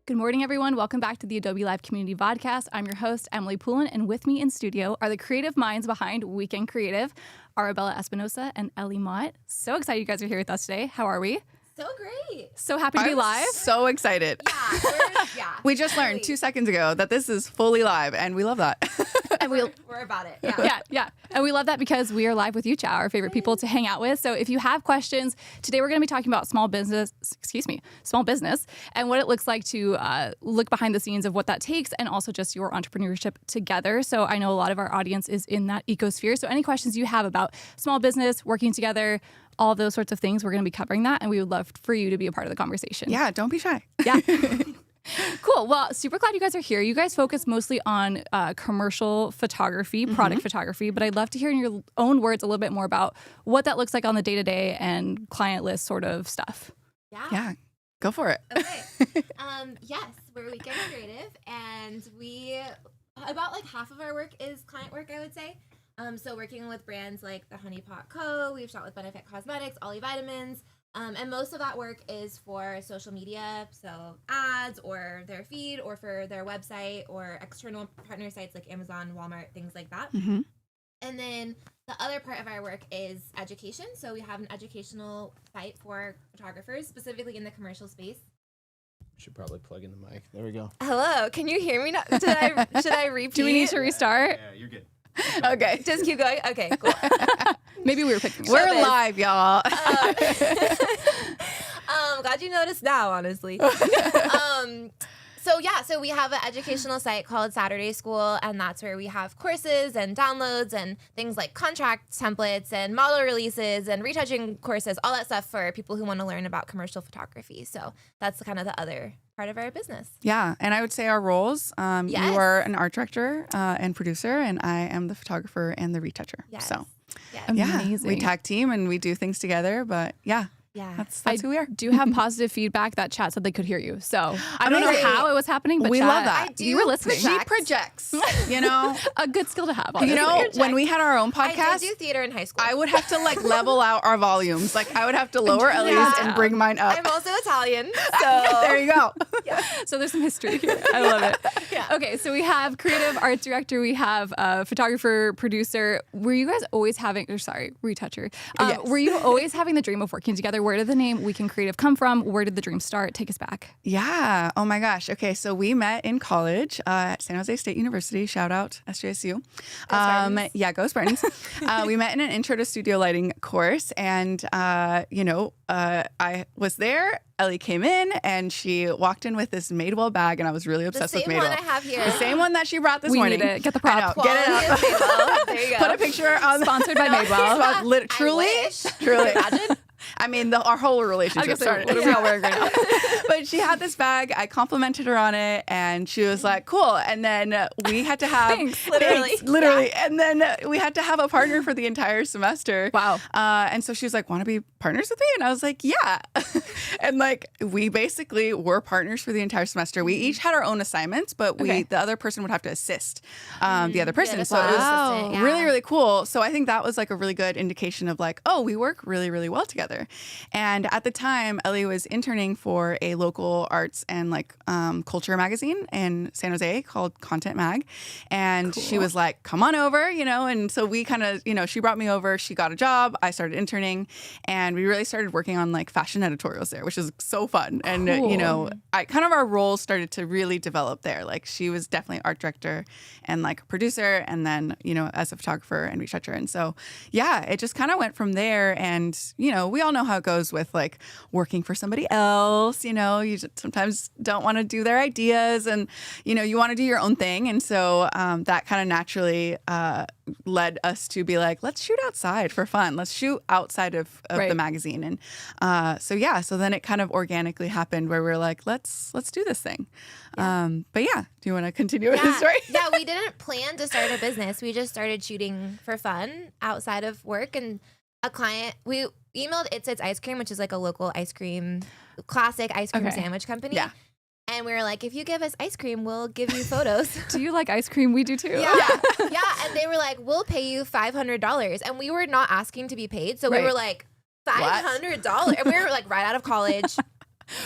Good morning, everyone. Welcome back to the Adobe Live Community Podcast. I'm your host, Emily Poulin, and with me in studio are the creative minds behind Weekend Creative, Arabella Espinosa and Ellie Mott. So excited you guys are here with us today. How are we? So great. So happy to be live. So excited. Yeah. We just learned 2 seconds ago that this is fully live, and we love that. And We're about it. Yeah. Yeah. And we love that because we are live with you, Chow, our favorite people to hang out with. So if you have questions, today we're going to be talking about small business, and what it looks like to look behind the scenes of what that takes and also just your entrepreneurship together. So I know a lot of our audience is in that ecosphere. So any questions you have about small business, working together, all of those sorts of things, we're going to be covering that. And we would love for you to be a part of the conversation. Yeah, don't be shy. Yeah. Cool. Well, super glad you guys are here. You guys focus mostly on commercial photography, product photography, but I'd love to hear in your own words a little bit more about what that looks like on the day-to-day and client list sort of stuff. Yeah, go for it. Okay. Yes, we're Weekend Creative, and about like half of our work is client work, I would say. So working with brands like the Honey Pot Co., we've shot with Benefit Cosmetics, Ollie Vitamins, and most of that work is for social media, so ads or their feed or for their website or external partner sites like Amazon, Walmart, things like that. Mm-hmm. And then the other part of our work is education. So we have an educational site for photographers, specifically in the commercial space. Should probably plug in the mic. There we go. Hello, can you hear me now? Should I repeat? Do we need to restart? Yeah, you're good. Okay. Just keep going? Okay, cool. Maybe we were picking We're Showbiz. live, y'all. Glad you noticed now, honestly. So we have an educational site called Saturday School, and that's where we have courses and downloads and things like contract templates and model releases and retouching courses, all that stuff for people who want to learn about commercial photography. So that's kind of the other part of our business. Yeah, and I would say our roles, Yes. you are an art director and producer, and I am the photographer and the retoucher. Yes. So, Yes. yeah, Amazing. we tag team and we do things together, but yeah, Yeah. that's who we are. Do have positive feedback that chat said they could hear you. So I don't know Amazing. how it was happening, but We chat, love that. I do you were listening. She projects, you know? A good skill to have. You know, honestly. when we had our own I podcast, did do theater in high school. I would have to like level out our volumes. Like I would have to lower Ellie's Yeah. and bring mine up. I'm also Italian, so There you go. So there's some history here. I love it. Yeah. Okay, so we have creative art director, we have photographer, producer. Were you guys always having, retoucher. Yes. Were you always having the dream of working together? Where did the name Weekend Creative come from? Where did the dream start? Take us back. Yeah. Oh my gosh. Okay. So we met in college at San Jose State University. Shout out SJSU. Spartans. Yeah, go Spartans. We met in an intro to studio lighting course, and I was there. Ellie came in and she walked in with this Madewell bag, and I was really obsessed the with same Madewell. one I have here. The same one that she brought this We morning. need it. Get the I prop. know. Get it Quality up. of Madewell. There you go. Put a picture on Sponsored by Madewell. Truly, wish. truly. Imagine. I mean, our whole relationship started. What are we all wearing right now? But she had this bag. I complimented her on it, and she was like, "Cool." And then we had to have Thanks. literally. And then we had to have a partner for the entire semester. Wow. And so she was like, "Want to be partners with me?" And I was like, "Yeah." And like we basically were partners for the entire semester. We each had our own assignments, but Okay. the other person would have to assist the other person. the So it was assistant, yeah. really, really cool. So I think that was like a really good indication of like, oh, we work really, really well together. And at the time, Ellie was interning for a local arts and like culture magazine in San Jose called Content Mag. And she was like, come on over, and so we kind of, she brought me over, she got a job, I started interning, and we really started working on like fashion editorials there, which is so fun. And, Cool. our roles started to really develop there. Like she was definitely art director and like producer, and then, as a photographer and retoucher. And so, yeah, it just kind of went from there. And, we all know how it goes with like working for somebody else. You just sometimes don't want to do their ideas, and, you want to do your own thing. And so that kind of naturally led us to be like, let's shoot outside for fun. Let's shoot outside of Right. the magazine. And so then it kind of organically happened where we were like, let's do this thing. But yeah, do you want to continue with the story? Yeah, we didn't plan to start a business. We just started shooting for fun outside of work. And a client, we emailed It's Ice Cream, which is like a local classic ice cream Okay. sandwich company. Yeah. And we were like, if you give us ice cream, we'll give you photos. Do you like ice cream? We do too. Yeah. And they were like, we'll pay you $500. And we were not asking to be paid. So Right. we were like, $500. And we were like right out of college.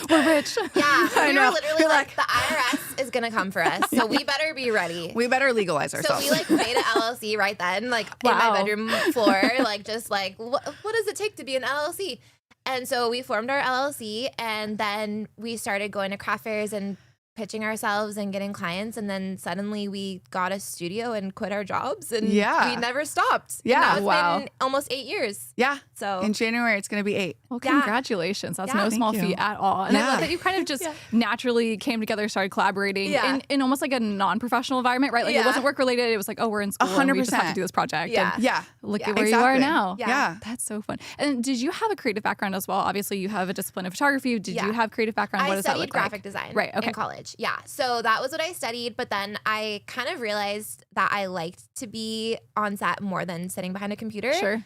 We're rich. Yeah, I we know. were literally You're like, the IRS is gonna come for us, so we better be ready. We better legalize So ourselves. we like made an LLC right then, like in Wow. my bedroom floor, like just like what does it take to be an LLC? And so we formed our LLC, and then we started going to craft fairs and pitching ourselves and getting clients, and then suddenly we got a studio and quit our jobs, and Yeah. we never stopped. Yeah. And now it's Wow. been almost 8 years. yeah. So In January, it's going to be 8. Well, Yeah. congratulations. That's Yeah, no thank small you. feat at all. And I Yeah. love that you kind of just naturally came together, started collaborating Yeah. in almost like a non-professional environment, right? Like it Yeah. wasn't work related. It was like, oh, we're in school and we just have to 100%. do this project. Yeah. And Yeah. look Yeah. at where you are Exactly. now. Yeah. Yeah. That's so fun. And did you have a creative background as well? Obviously, you have a discipline of photography. Did Yeah. you have creative background? What I does that studied look graphic like? design Right, okay. in college. Yeah. So that was what I studied. But then I kind of realized that I liked to be on set more than sitting behind a computer. Sure.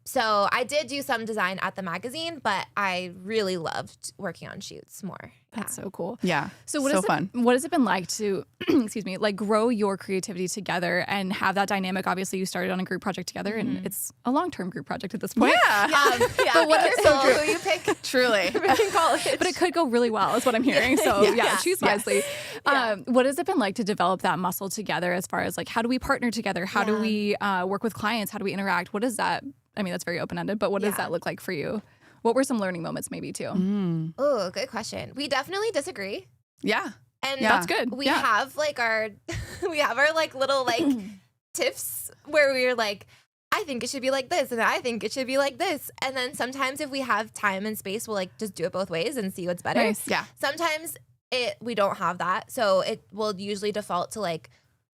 So I did do some design at the magazine, but I really loved working on shoots more. That's so cool. Yeah. So what so is it, fun. what has it been like to, excuse me, like grow your creativity together and have that dynamic? Obviously, you started on a group project together, and it's a long-term group project at this point. Yeah. Yeah, But what- be careful who you pick Truly. in college. But it could go really well, is what I'm hearing. So yeah, Yeah. choose wisely. What has it been like to develop that muscle together? As far as like, how do we partner together? How do we work with clients? How do we interact? What is that? I mean, that's very open-ended, but what does Yeah. that look like for you? What were some learning moments maybe too? Oh, good question. We definitely disagree. Yeah. And Yeah. That's good. we Yeah. have like our we have our like little like tiffs where we're like, I think it should be like this and I think it should be like this. And then sometimes if we have time and space, we'll like just do it both ways and see what's better. Nice. Yeah. Sometimes we don't have that. So it will usually default to like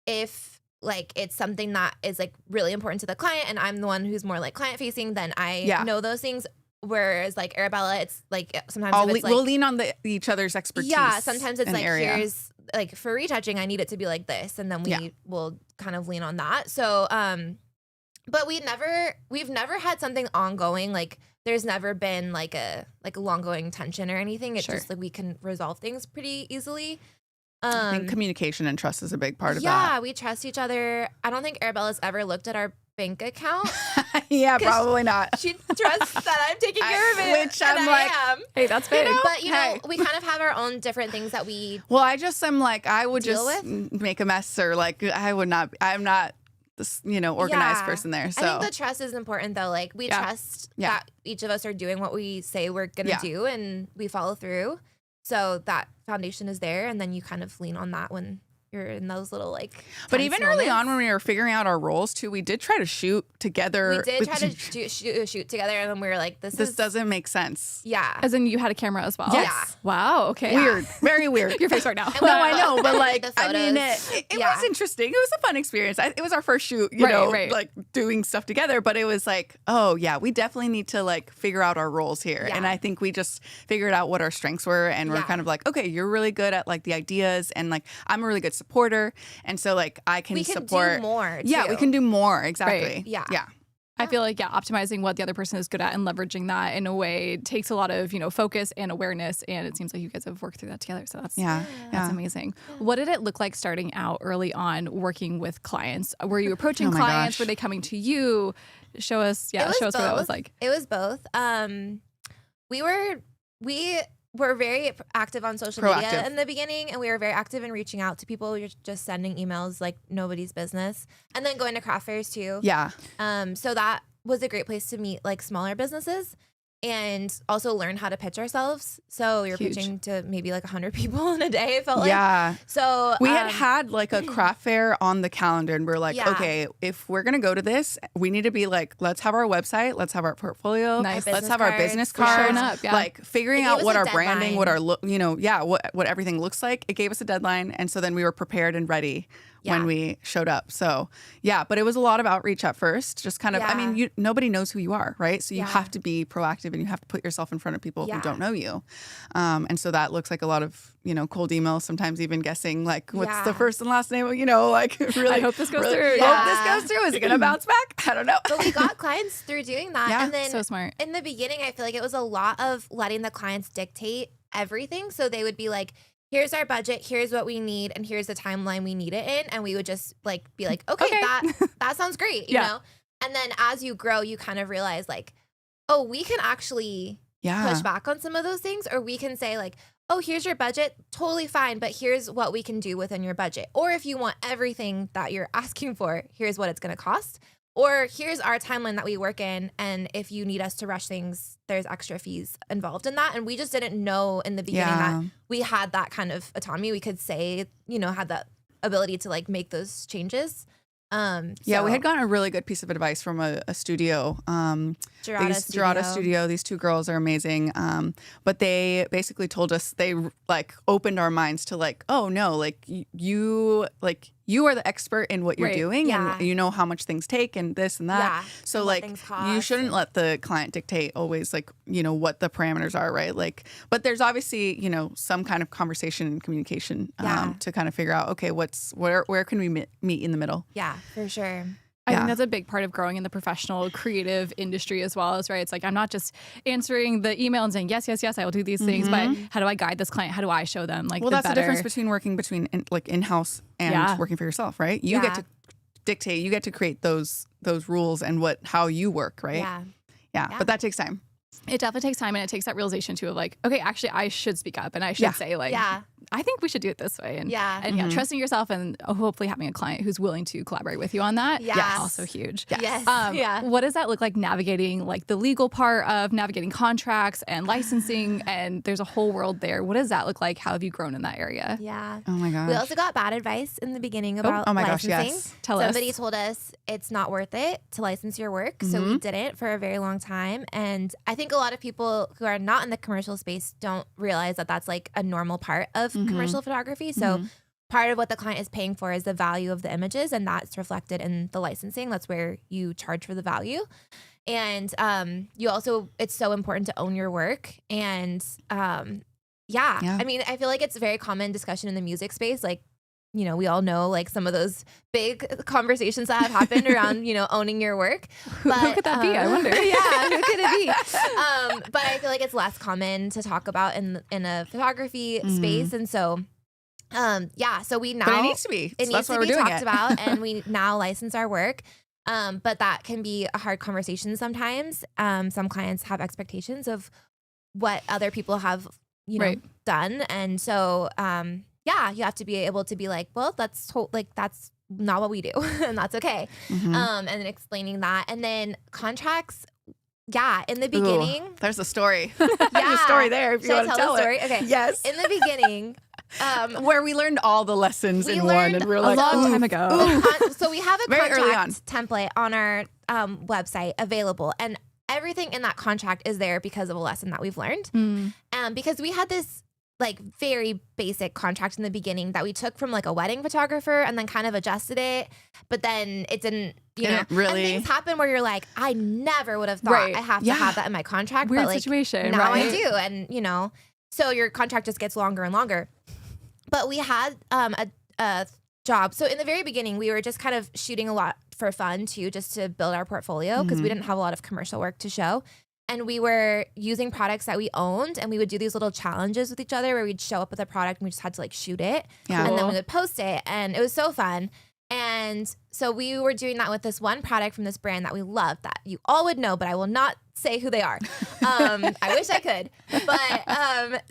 if like it's something that is like really important to the client and I'm the one who's more like client facing, then I know those things. Whereas like Arabella, it's like sometimes if it's like, we'll lean on each other's expertise. yeah, sometimes it's and like area. here's like for retouching, I need it to be like this, and then we Yeah. will kind of lean on that. So, but we've never had something ongoing. Like there's never been like a long going tension or anything. It's Sure. just like we can resolve things pretty easily. I think communication and trust is a big part of Yeah, we trust each other. I don't think Arabella's ever looked at our bank account. that. Yeah, probably not. She trusts that I'm taking care of it, which and I'm I like, am. Hey, that's big. But you know, Hey. we kind of have our own different things that we Well, I just am like, I would Deal just with? make a mess or like, I'm not this, organized Yeah. person there. So I think the trust is important though. Like we Yeah. trust Yeah. that each of us are doing what we say we're gonna Yeah. do and we follow through. So that foundation is there and then you kind of lean on that when you're in those little like but tense even early on moments. when we were figuring out our roles too, we did try to shoot together. we did try to shoot together and then we were like, this This is doesn't make sense. yeah. As in, you had a camera as well. Yes. Wow. Okay. Weird. Very weird. Your face right now. And No, we I know, but looked like, at the I mean, photos. it Yeah. was interesting. It was a fun experience. It was our first shoot, Right. like doing stuff together. But it was like, oh yeah, we definitely need to like figure out our roles here. Yeah. And I think we just figured out what our strengths were, and we're Yeah. kind of like, okay, you're really good at like the ideas, and like I'm a really good supporter, and so like I can we can support do more. Yeah, too. we can do more. Exactly. Right. Yeah. Yeah. I feel like, optimizing what the other person is good at and leveraging that in a way takes a lot of, focus and awareness. And it seems like you guys have worked through that together. So that's Yeah. That's Yeah. amazing. What did it look like starting out early on working with clients? Were you approaching Oh my clients? gosh. Were they coming to you? Show us what that was like. It was both. We were very active on social media Proactive. in the beginning, and we were very active in reaching out to people. We were just sending emails like nobody's business, and then going to craft fairs too. Yeah. So that was a great place to meet like smaller businesses and also learn how to pitch ourselves. So we were Huge. pitching to maybe like 100 people in a day. It felt like. Yeah. So We had like a craft fair on the calendar, and we're like, Yeah. okay, if we're gonna go to this, we need to be like, let's have our website, let's have our portfolio, Nice. let's business have our cards. business We're showing cards, up, yeah. like figuring It out gave what us our a branding, what our deadline. look, what everything looks like. It gave us a deadline, and so then we were prepared and ready when Yeah. we showed up. So yeah, but it was a lot of outreach at first. Just kind of, I mean, Yeah. nobody knows who you are, right? So you Yeah. have to be proactive, and you have to put yourself in front of people who Yeah. don't know you. And so that looks like a lot of cold emails. Sometimes even guessing like what's the Yeah. first and last name. Like really. I hope this goes really through. Hope Yeah. this goes through. Is it gonna bounce back? I don't know. But we got clients through doing that. Yeah. And then So smart. in the beginning, I feel like it was a lot of letting the clients dictate everything. So they would be like, here's our budget, here's what we need, and here's the timeline we need it in. And we would just like be like, okay. that sounds great, you Yeah. know? And then as you grow, you kind of realize like, oh, we can actually push back on some of those things, or we can say like, oh, here's your budget, totally fine, but here's what we can do within your budget. Or if you want everything that you're asking for, here's what it's going to cost. Or here's our timeline that we work in, and if you need us to rush things, there's extra fees involved in that. And we just didn't know in the beginning that we had that kind of autonomy. We could say, had that ability to like make those changes. We had gotten a really good piece of advice from a studio. Gerada Studio. These two girls are amazing. But they basically told us, they like opened our minds to like, oh no, like you are the expert in what you're doing, and you know how much things take and this and that. So like you shouldn't let the client dictate always like, what the parameters are, right? Like, but there's obviously, some kind of conversation and communication to kind of figure out, okay, where can we meet in the middle? Yeah, for sure. I think that's a big part of growing in the professional creative industry as well, right? It's like, I'm not just answering the email and saying, yes, I will do these things, but how do I guide this client? How do I show them like that's the difference between working in-house and working for yourself, right? You get to dictate, you get to create those rules and how you work, right? Yeah. But that takes time. It definitely takes time, and it takes that realization too of like, okay, actually I should speak up and I should say like, I think we should do it this way. And trusting yourself and hopefully having a client who's willing to collaborate with you on that. Yes. Also huge. Yes. What does that look like navigating like the legal part of navigating contracts and licensing? And there's a whole world there. What does that look like? How have you grown in that area? Yeah. Oh my gosh. We also got bad advice in the beginning about oh my licensing. gosh, yes. Somebody told us it's not worth it to license your work. So we didn't for a very long time. And I think a lot of people who are not in the commercial space don't realize that that's like a normal part of commercial photography. So part of what the client is paying for is the value of the images, and that's reflected in the licensing. That's where you charge for the value. And you also, it's so important to own your work. And I mean, I feel like it's a very common discussion in the music space. Like, we all know like some of those big conversations that have happened around, owning your work. But, who could that be? I wonder. Yeah, who could it be? But I feel like it's less common to talk about in a photography space. And so, so we now. But it needs to be. It needs to be talked about, and we now license our work. But that can be a hard conversation sometimes. Some clients have expectations of what other people have, done. And so, you have to be able to be like, well, that's not what we do, and that's okay. And then explaining that, and then contracts. Yeah, in the beginning, there's a story. There's a story there. If you want to tell the story, it. Okay. Yes. In the beginning, where we learned all the lessons in one, and we're a like, long time ago. So we have a Very early on. contract template on our website available, and everything in that contract is there because of a lesson that we've learned. Because we had this like very basic contract in the beginning that we took from like a wedding photographer and then kind of adjusted it, but then it didn't, really. And things happen where you're like, I never would have thought I have to have that in my contract. Weird but like, situation. Now right? I do. And so your contract just gets longer and longer. But we had a job. So in the very beginning, we were just kind of shooting a lot for fun too, just to build our portfolio, because we didn't have a lot of commercial work to show. And we were using products that we owned, and we would do these little challenges with each other where we'd show up with a product and we just had to like shoot it. Yeah. And then we would post it, and it was so fun. And so we were doing that with this one product from this brand that we loved that you all would know, but I will not say who they are. I wish I could, but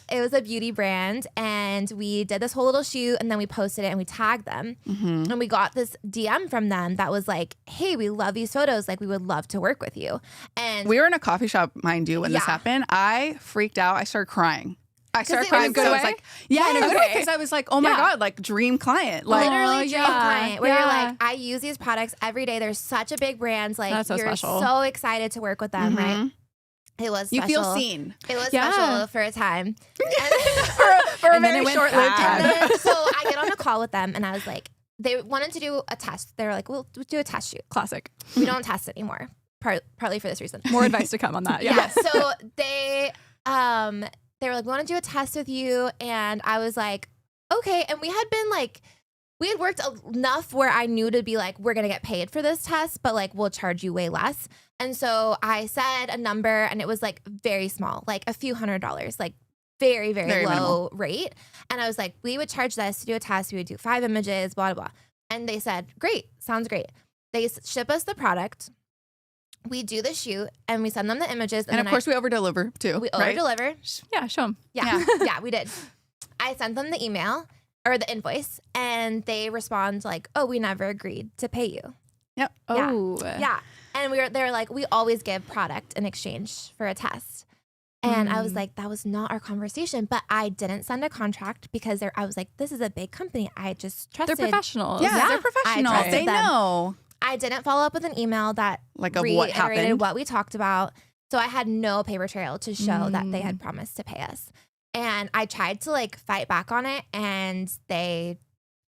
it was a beauty brand, and we did this whole little shoot, and then we posted it and we tagged them, and we got this DM from them that was like, hey, we love these photos. Like, we would love to work with you. And we were in a coffee shop, mind you, when this happened. I freaked out. I started crying. I started crying because I was like, in a good way, because I was like, oh my God, like dream client. Like, literally dream client, where you're like, I use these products every day. They're such a big brand. Like, that's so you're special. so excited to work with them, right? It was special. You feel seen. It was special for a time. for a very short-lived time. So I get on a call with them, and I was like, they wanted to do a test. They were like, we'll do a test shoot. Classic. We don't test anymore, partly for this reason. More advice to come on that. Yeah. So they were like, we want to do a test with you. And I was like, okay. And we had worked enough where I knew to be like, we're going to get paid for this test, but like, we'll charge you way less. And so I said a number, and it was like very small, like a few $100s, like very, very, very low minimal rate. And I was like, we would charge this to do a test. We would do 5 images, blah, blah, blah. And they said, great, sounds great. They ship us the product. we do the shoot and we send them the images. And of course we over deliver too. We over deliver. Yeah, show them. Yeah. Yeah, we did. I sent them the email or the invoice and they respond like, oh, we never agreed to pay you. Yep. Oh. Yeah. And they're like, we always give product in exchange for a test. And I was like, that was not our conversation. But I didn't send a contract because I was like, this is a big company. I just trusted. They're professionals. Yeah, they're professionals. I trusted They them. know. I didn't follow up with an email that Like of what reiterated happened. what we talked about. So I had no paper trail to show that they had promised to pay us. And I tried to like fight back on it. And they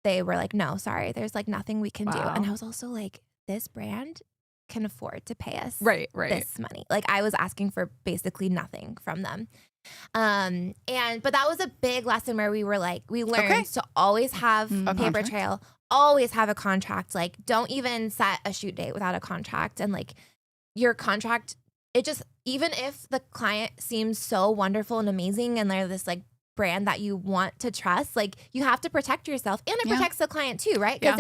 were like, no, sorry, there's like nothing we can do. Wow. And I was also like, this brand can afford to pay us Right. this money. Like I was asking for basically nothing from them. But that was a big lesson where we were like, we learned to always have a paper contract. trail, always have a contract. Like don't even set a shoot date without a contract. And like your contract, even if the client seems so wonderful and amazing and they're this like brand that you want to trust, like you have to protect yourself and it protects the client too, right? Because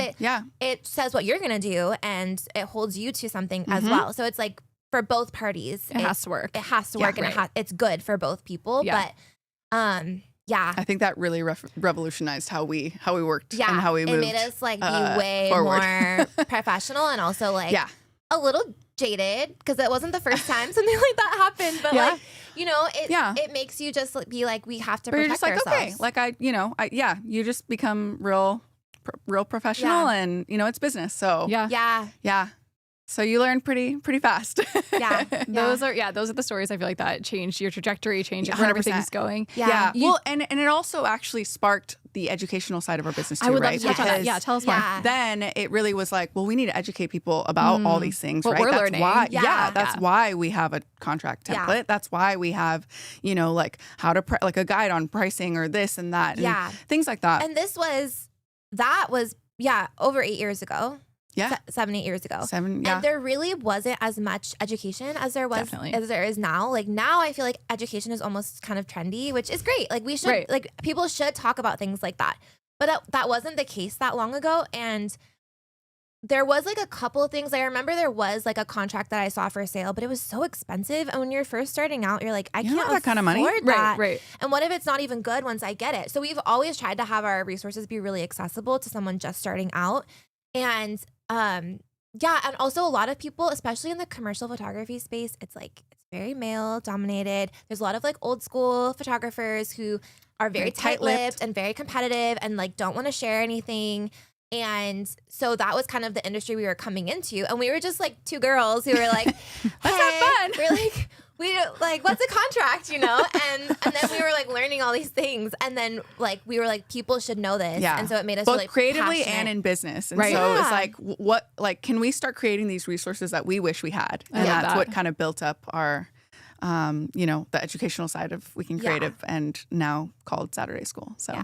it says what you're going to do and it holds you to something as well. So it's like for both parties, It has to work. It has to work and it's good for both people. Yeah. But I think that really revolutionized how we worked and how we it moved. made us like be way forward. more professional and also like a little jaded because it wasn't the first time something like that happened. But like, you know, it makes you just like, be like, we have to But you're protect just like, ourselves. okay, like you just become real professional and, you know, it's business. So Yeah. So you learn pretty fast. Yeah. Those are the stories I feel like that changed your trajectory, changed where 100%. everything's going. Yeah. Well, and it also actually sparked the educational side of our business too, I would love right? to touch on that. Because Yeah, tell us more. Yeah. then it really was like, well, we need to educate people about all these things, What right? we're That's learning. why, Yeah. that's why we have a contract Yeah. template. That's why we have, you know, like how to like a guide on pricing or this and that, and things like that. And that was over 8 years ago. Yeah. 7, 8 years ago. 7, yeah. And there really wasn't as much education as there was Definitely. as there is now. Like now I feel like education is almost kind of trendy, which is great. Like we should like people should talk about things like that. But that wasn't the case that long ago. And there was like a couple of things. I remember there was like a contract that I saw for sale, but it was so expensive. And when you're first starting out, you're like, I You can't don't have that kind of money. afford that. Right. And what if it's not even good once I get it? So we've always tried to have our resources be really accessible to someone just starting out. And and also a lot of people, especially in the commercial photography space, it's very male dominated. There's a lot of like old school photographers who are very tight-lipped and very competitive and like don't want to share anything. And so that was kind of the industry we were coming into. And we were just like two girls who were like, hey, have fun. we're like, what's a contract, you know? And then we were like learning all these things. And then like, we were like, people should know this. Yeah. And so it made us both really creatively passionate. and in business. And Right. so it was Yeah. like, what, like, can we start creating these resources that we wish we had? I And love that's that. what kind of built up our, you know, the educational side of Weekend Yeah. Creative and now called Saturday School. So Yeah.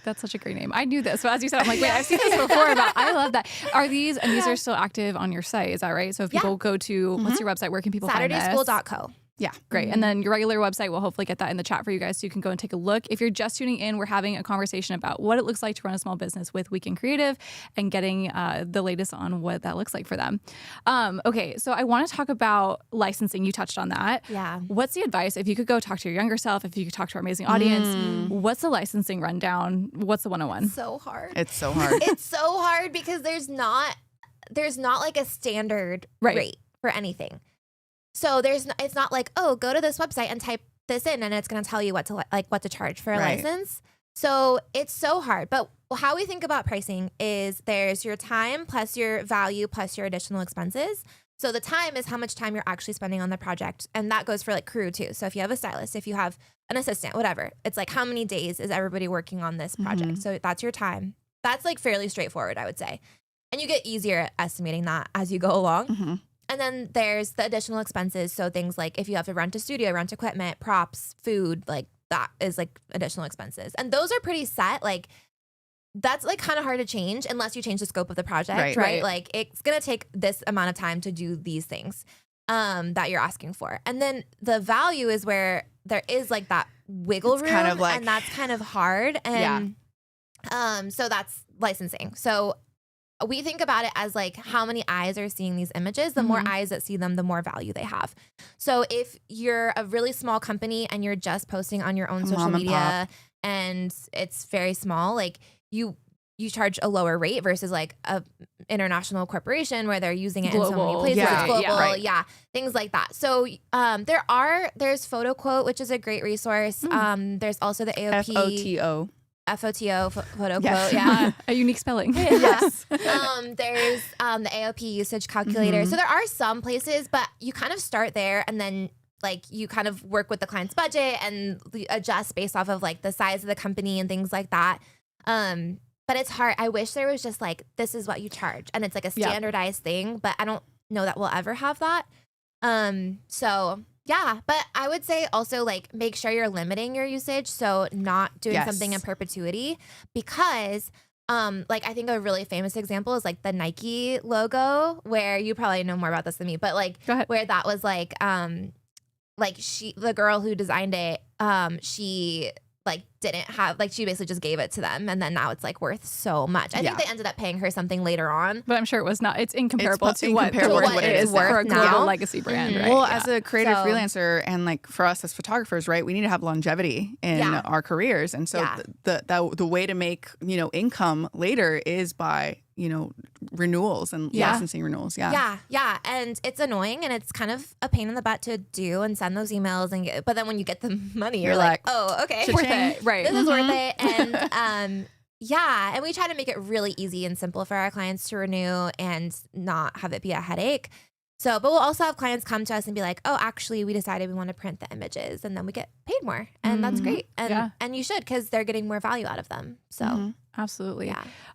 That's such a great name. I knew this. So as you said, I'm like, wait, I've seen this before, but I love that. These are still active on your site, is that right? So if people go to, what's your website? Where can people find this? SaturdaySchool.co. yeah. Great. And then your regular website, we'll hopefully get that in the chat for you guys so you can go and take a look. If you're just tuning in, we're having a conversation about what it looks like to run a small business with Weekend Creative and getting the latest on what that looks like for them. Okay, so I want to talk about licensing. You touched on that. Yeah. What's the advice? If you could go talk to your younger self, if you could talk to our amazing audience, what's the licensing rundown? What's the 101? So hard. It's so hard. It's so hard because there's not like a standard rate for anything. So it's not like, oh, go to this website and type this in and it's going to tell you what to charge for a Right. license. So it's so hard. But how we think about pricing is there's your time plus your value plus your additional expenses. So the time is how much time you're actually spending on the project. And that goes for like crew too. So if you have a stylist, if you have an assistant, whatever, it's like how many days is everybody working on this project? So that's your time. That's like fairly straightforward, I would say. And you get easier at estimating that as you go along. And then there's the additional expenses. So things like if you have to rent a studio, rent equipment, props, food, like that is like additional expenses. And those are pretty set. Like that's like kind of hard to change unless you change the scope of the project, right? Like it's going to take this amount of time to do these things that you're asking for. And then the value is where there is like that wiggle room kind of like- and that's kind of hard. And so that's licensing. So we think about it as like how many eyes are seeing these images. The more eyes that see them, the more value they have. So if you're a really small company and you're just posting on your own social media and it's very small, like you charge a lower rate versus like a international corporation where they're using it in so many places. Yeah, it's global, yeah, things like that. So there's Photo Quote, which is a great resource. There's also the AOP. FOTO, Photo Quote, yeah. A unique spelling. Yes. There's the AOP usage calculator. So there are some places, but you kind of start there and then like you kind of work with the client's budget and adjust based off of like the size of the company and things like that. But it's hard. I wish there was just like, this is what you charge. And it's like a standardized thing, but I don't know that we'll ever have that. So yeah, but I would say also like make sure you're limiting your usage. So not doing something in perpetuity because like I think a really famous example is like the Nike logo where you probably know more about this than me, but like where that was like the girl who designed it, she like didn't have like she basically just gave it to them and then now it's like worth so much. I think they ended up paying her something later on, but I'm sure it was not. It's incomparable to what it is worth for a global now. legacy brand. Right? Well, as a creative freelancer and like for us as photographers, right, we need to have longevity in our careers, and so the way to make income later is by renewals and licensing renewals. Yeah, and it's annoying and it's kind of a pain in the butt to do and send those emails and but then when you get the money, you're like, oh, okay, worth it, right? This is worth it, and and we try to make it really easy and simple for our clients to renew and not have it be a headache. So, but we'll also have clients come to us and be like, oh, actually, we decided we want to print the images and then we get paid more. And that's great. And you should, because they're getting more value out of them. So absolutely.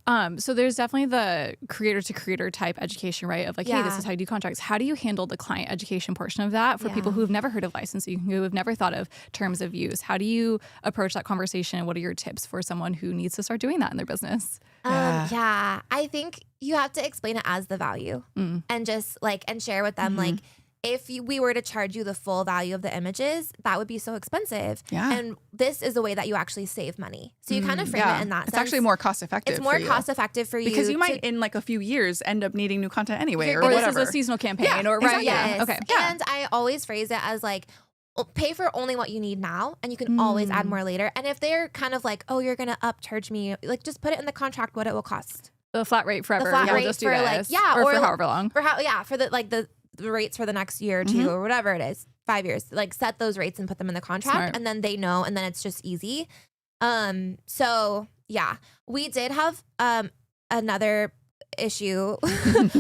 Yeah. So there's definitely the creator to creator type education, right? Of like, hey, this is how you do contracts. How do you handle the client education portion of that for people who have never heard of licensing, who have never thought of terms of use? How do you approach that conversation? What are your tips for someone who needs to start doing that in their business? I think you have to explain it as the value and just like, and share with them, like, if we were to charge you the full value of the images, that would be so expensive. Yeah. And this is a way that you actually save money. So you kind of frame it in that sense. It's actually more cost effective. It's more cost effective for you. Because you might in like a few years end up needing new content anyway or This whatever. is a seasonal campaign or right. Yes. Okay. And I always phrase it as like, pay for only what you need now and you can always add more later. And if they're kind of like, oh, you're going to upcharge me, like just put it in the contract what it will cost. The flat rate forever. The flat we'll rate just do for this. like, or for however long. For the rates for the next year or two or whatever it is, 5 years, like set those rates and put them in the contract and then they know and then it's just easy. So yeah, we did have another issue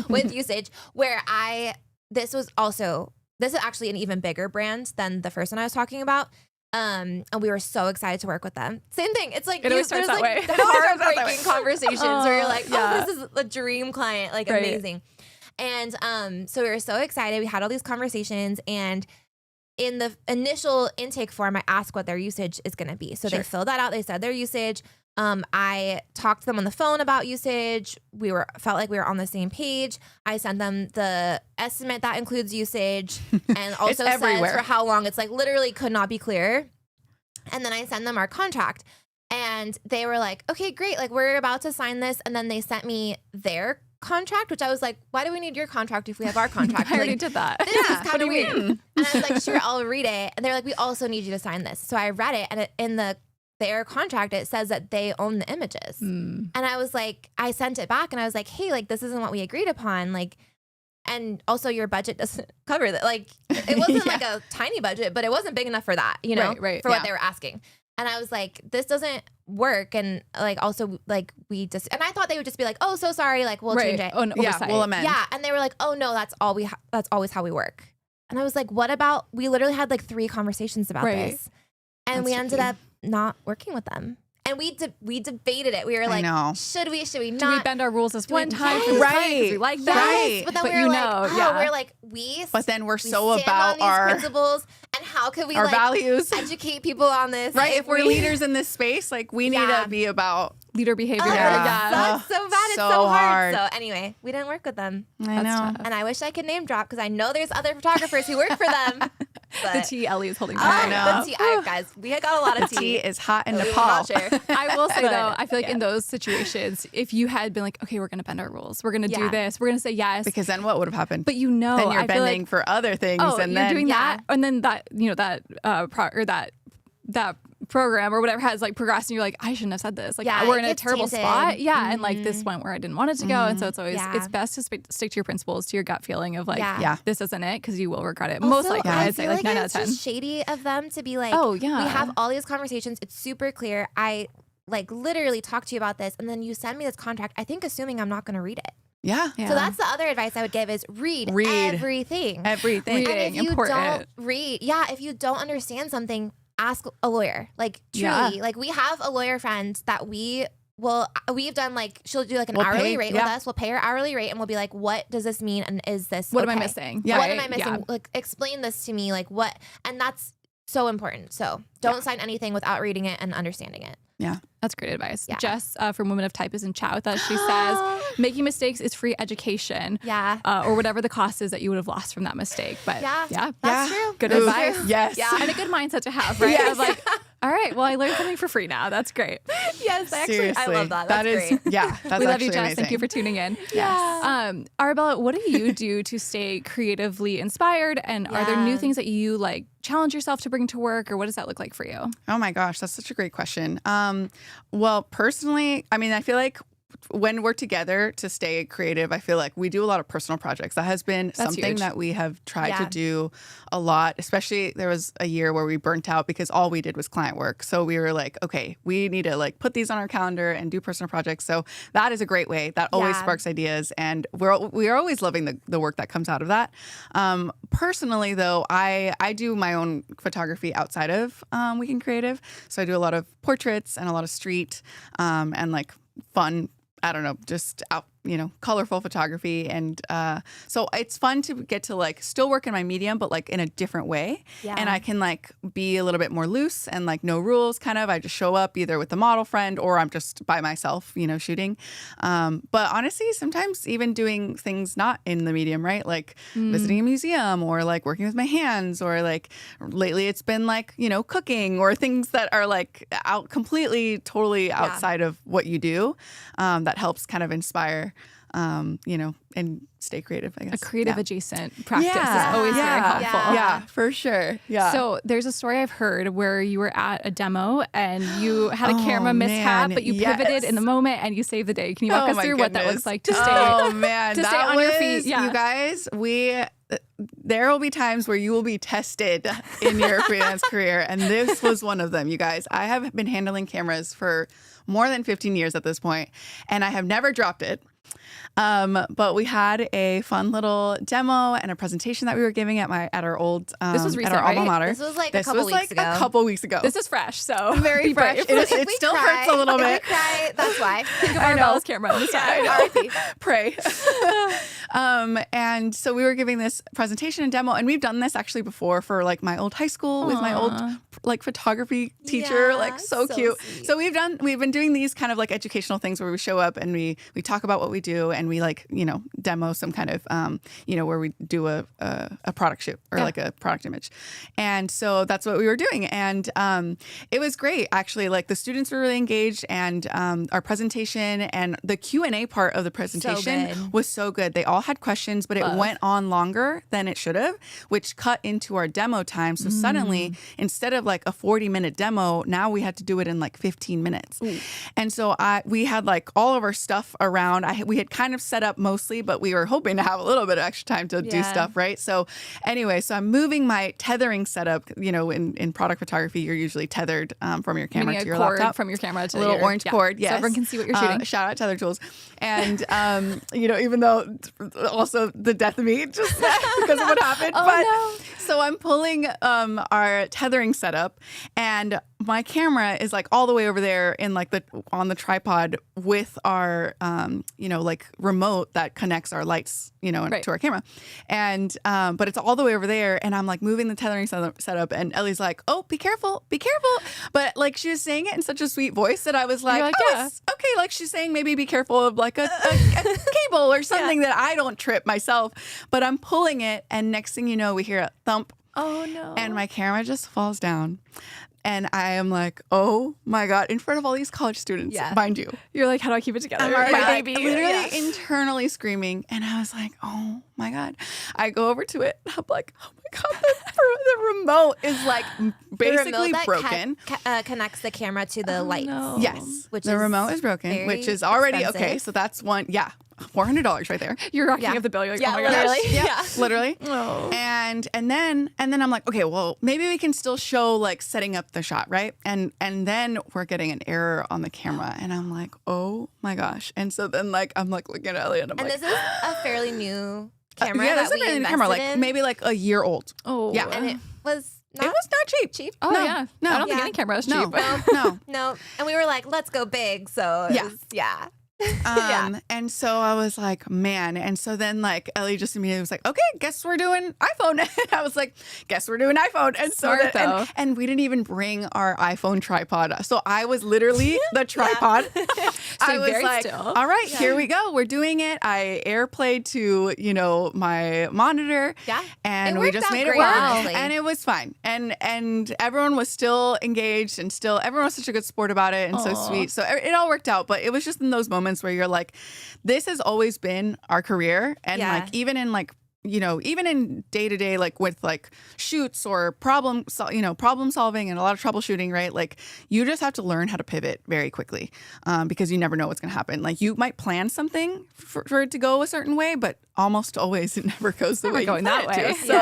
with usage where this is actually an even bigger brand than the first one I was talking about. And we were so excited to work with them. Same thing. It's like always starts that way. Heartbreaking conversations where you're like, oh, this is a dream client, like amazing. And so we were so excited. We had all these conversations, and in the initial intake form, I asked what their usage is going to be. So they filled that out. They said their usage. I talked to them on the phone about usage. Felt like we were on the same page. I sent them the estimate that includes usage and also says for how long. It's like literally could not be clearer. And then I send them our contract, and they were like, okay, great. Like we're about to sign this. And then they sent me their contract, which I was like, why do we need your contract if we have our contract? I already did that. This is kind of weird. And I was like, sure, I'll read it. And they're like, we also need you to sign this. So I read it, and in their contract, it says that they own the images. And I was like, I sent it back and I was like, hey, like this isn't what we agreed upon. Like, and also your budget doesn't cover that. Like it wasn't like a tiny budget, but it wasn't big enough for that, for what they were asking. And I was like, this doesn't work. And like, also like and I thought they would just be like, oh, so sorry. Like we'll change it. Oh, no, we'll amend. Yeah. And they were like, oh no, that's always how we work. And I was like, what about, we literally had like 3 conversations about this. And we ended up not working with them. And we debated it. We were like, should we not? Do we bend our rules this one time? Right. We like that. Right. But then we were like, but then we're so stand about on these our principles, and how could we our values, educate people on this? Right. If we're leaders in this space, like we need to be about leader behavior. That's so bad. It's so hard. So anyway, we didn't work with them. I know. And I wish I could name drop because I know there's other photographers who work for them. But, The tea Ellie is holding oh, back. I know. the tea, guys, we got a lot of The tea is hot in We will Nepal. not share. I will say though, I feel like yeah. in those situations, if you had been like, okay, we're gonna bend our rules, we're gonna do Yeah. this, we're gonna say yes, Because then what would have happened? but you know, then you're I feel bending like, for other things, oh, and you're then doing Yeah. that, and then that that program or whatever has like progressed, and you're like, I shouldn't have said this. Like, Yeah, we're it in a gets terrible tainted. spot. Yeah, and like this went where I didn't want it to go, and so it's always Yeah. it's best to stick to your principles, to your gut feeling of like, Yeah. this isn't it, because you will regret it. Most Also, likely, I I'd say feel like 9 out of it's 10. just shady of them to be like, Oh, yeah. we have all these conversations. It's super clear. I like literally talk to you about this, and then you send me this contract. I think assuming I'm not going to read it. yeah, Yeah. So that's the other advice I would give is read everything. everything. And Reading, if you important. don't read, if you don't understand something, ask a lawyer. Like truly, Yeah. like we have a lawyer friend that we've done like she'll do like an We'll hourly pay- rate yeah. with us. We'll pay her hourly rate and we'll be like, what does this mean? And is this What am I okay? missing? Yeah. What Right? am I missing? Yeah. Like explain this to me. Like what? And that's so important. So don't sign anything without reading it and understanding it. That's great advice. Yeah. Jess from Women of Type is in chat with us. She says, making mistakes is free education. Yeah. Or whatever the cost is that you would have lost from that mistake. But Yeah. That's Yeah. true. Good That's advice. true. Yes. Yeah. and a good mindset to have, right? Of like, all right, well, I learned something for free now. That's great. Yes, actually, Seriously, I love that. That That's is, great. yeah, that's We love actually you, Jess. amazing. Thank you for tuning in. Yeah. Arabella, what do you do to stay creatively inspired? And are there new Yeah. things that you like challenge yourself to bring to work, or what does that look like for you? Oh my gosh, that's such a great question. Well, personally, I mean, I feel like when we're together to stay creative, I feel like we do a lot of personal projects. That has been something huge. that we have tried to Yeah. do a lot, especially there was a year where we burnt out because all we did was client work. So we were like, okay, we need to like put these on our calendar and do personal projects. So that is a great way. That always Yeah. sparks ideas. And we are always loving the work that comes out of that. Personally, though, I do my own photography outside of Weekend Creative. So I do a lot of portraits and a lot of street and like fun, I don't know, just out, colorful photography. And so it's fun to get to like still work in my medium, but like in a different way. Yeah. And I can like be a little bit more loose and like no rules kind of. I just show up either with a model friend or I'm just by myself, shooting. But honestly, sometimes even doing things not in the medium, right? Like visiting a museum or like working with my hands, or like lately it's been like, cooking or things that are like totally outside of what you do. That helps kind of inspire, and stay creative, I guess. A creative Yeah. adjacent practice Yeah. is always very Yeah. helpful. Yeah, for sure. Yeah. So there's a story I've heard where you were at a demo and you had a Oh, camera mishap, man, but you yes. pivoted in the moment and you saved the day. Can you walk us my through what that goodness. looks like to stay? Oh man, to that stay on your feet, was- yeah. You guys, there will be times where you will be tested in your freelance career, and this was one of them. You guys, I have been handling cameras for more than 15 years at this point, and I have never dropped it. But we had a fun little demo and a presentation that we were giving at our old This was recent, at our alma right? mater. This was like a This couple was weeks like ago. a couple weeks ago. This is fresh, so very be fresh. brave. It We still cry, hurts a little if bit. We cry, that's why. Think of Arabella's camera on the side. R.I.P. Pray. And so we were giving this presentation and demo, and we've done this actually before for like my old high school with my old like photography teacher, Yeah, like so so cute. sweet. So we've been doing these kind of like educational things where we show up and we talk about what we do, and we like demo some kind of where we do a product shoot or like a product image. And so that's what we were doing, and it was great actually. Like the students were really engaged, and our presentation and the Q&A part of the presentation good. was so good. They all had questions, but it went on longer than it should have, which cut into our demo time. So suddenly, instead of like a 40-minute demo, now we had to do it in like 15 minutes. And so we had like all of our stuff around. We had kind of set up mostly, but we were hoping to have a little bit of extra time to do Yeah. stuff, right? So anyway, so I'm moving my tethering setup. In product photography, you're usually tethered from your camera Meaning to your a cord laptop. from your camera to A little your, orange cord, yes. So everyone can see what you're shooting. Shout out Tether Tools. And, even though also the death of me just because of what happened. Oh, but no. So I'm pulling our tethering setup, and my camera is like all the way over there in like on the tripod with our, like remote that connects our lights, Right. to our camera. And, but it's all the way over there, and I'm like moving the tethering setup, and Ellie's like, oh, be careful. But like she was saying it in such a sweet voice that I was like, You're like, oh, yeah. it's okay. Like she's saying maybe be careful of like a cable or something that I don't trip myself. But I'm pulling it, and next thing you know, we hear a thump. Oh no. and my camera just falls down. And I am like, oh my God, in front of all these college students, mind you. You're like, how do I keep it together? I'm already My like, baby. literally internally screaming. And I was like, oh my God. I go over to it. I'm like, oh my God, the remote is like basically broken. Connects the camera to the lights. No. Yes. Which the is remote is broken, very which is already expensive. okay. So that's one. Yeah. $400 right there. You're racking Yeah. up the bill. You're like, Yeah, oh my gosh. literally. Yeah, literally. Oh. And then I'm like, okay, well, maybe we can still show like setting up the shot, right? And then we're getting an error on the camera, and I'm like, oh my gosh. And so then like I'm like looking at Ellie, and I'm And like, this is a fairly new camera yeah, that that's a we really new invested camera, like in. maybe like a year old. Oh. Yeah. And it was not It was not cheap. cheap. Oh No, yeah. no. I don't think Yeah. any camera is cheap. No, no. No. And we were like, let's go big. So it Yeah. was, yeah. And so I was like, man. And so then like Ellie just immediately was like, okay, guess we're doing iPhone. And I was like, guess we're doing iPhone. And so Smart, then, though. and we didn't even bring our iPhone tripod. So I was literally the tripod. I was very like, still. all right, here we go. We're doing it. I airplayed to, my monitor. Yeah. And It we worked just out made it great, work. honestly. And it was fine. And everyone was still engaged, and still everyone was such a good sport about it and so Aw. sweet. So it all worked out. But it was just in those moments where you're like, this has always been our career. And Yeah. like even in like, even in day to day, like with like shoots or problem solving and a lot of troubleshooting, right? Like you just have to learn how to pivot very quickly because you never know what's going to happen. Like you might plan something for it to go a certain way, but almost always it never goes the Never way going you plan that it way. to.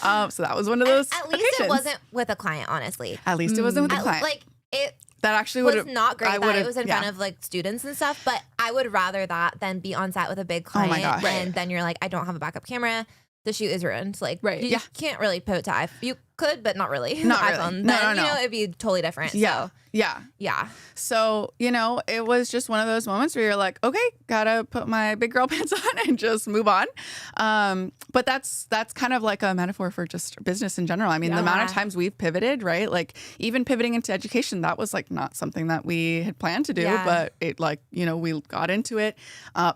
Yeah. So that was one of those. At least occasions. it wasn't with a client, honestly. At least it wasn't with the client. Like it that actually would was have not great I that would've- it was in yeah. front of like students and stuff, but I would rather that than be on set with a big Oh client my gosh. and then you're like, I don't have a backup camera. The shoot is ruined. Like, Right. you Yeah. can't really pivot to iPhone. You could, but not really. Not really. iPhone. No, Then, no. it'd be totally different. Yeah. So, Yeah. yeah. So, it was just one of those moments where you're like, okay, gotta put my big girl pants on and just move on. But that's kind of like a metaphor for just business in general. I mean, the amount of Yeah. times we've pivoted, right? Like even pivoting into education, that was like not something that we had planned to do, Yeah. but it like, we got into it,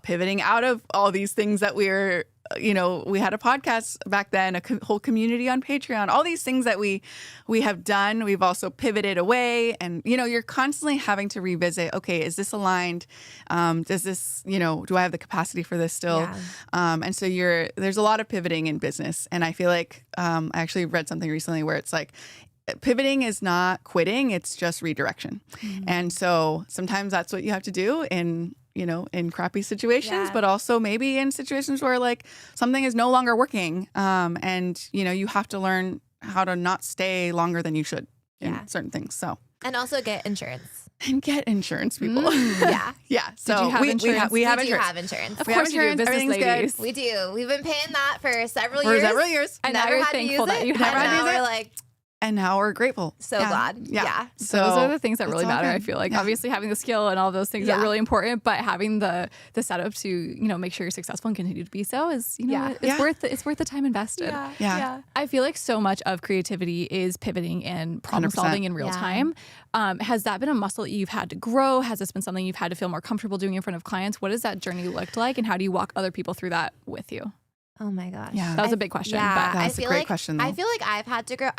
pivoting out of all these things that we're we had a podcast back then, a whole community on Patreon, all these things that we have done. We've also pivoted away, and you're constantly having to revisit. Okay, is this aligned? Does this, do I have the capacity for this still? Yeah. And so there's a lot of pivoting in business, and I feel like I actually read something recently where it's like, pivoting is not quitting, it's just redirection. And so sometimes that's what you have to do in crappy situations, Yeah. but also maybe in situations where like something is no longer working. And you have to learn how to not stay longer than you should in Yeah. certain things. So, And also get insurance. and get insurance, people. Yeah. Yeah. So you have we insurance? have we do insurance. have insurance. Of We have course you do, insurance. business Everything's good. ladies. We do. We've been paying that for several For years. several years. And now Never you're had to thankful use that it. you And have Never had to now use it. we're like, And now we're grateful. so glad. Yeah. So Those are the things that it's really all matter. good. I feel like Yeah. obviously having the skill and all those things Yeah. are really important, but having the setup to make sure you're successful and continue to be so is Yeah. it's worth the time invested. Yeah. I feel like so much of creativity is pivoting and problem 100%. solving in real Yeah. time. Has that been a muscle that you've had to grow? Has this been something you've had to feel more comfortable doing in front of clients? What does that journey look like, and how do you walk other people through that with you? Oh my gosh. Yeah. That was a big question. Yeah. but That's a feel great like, question, I though. feel like I've had to grow.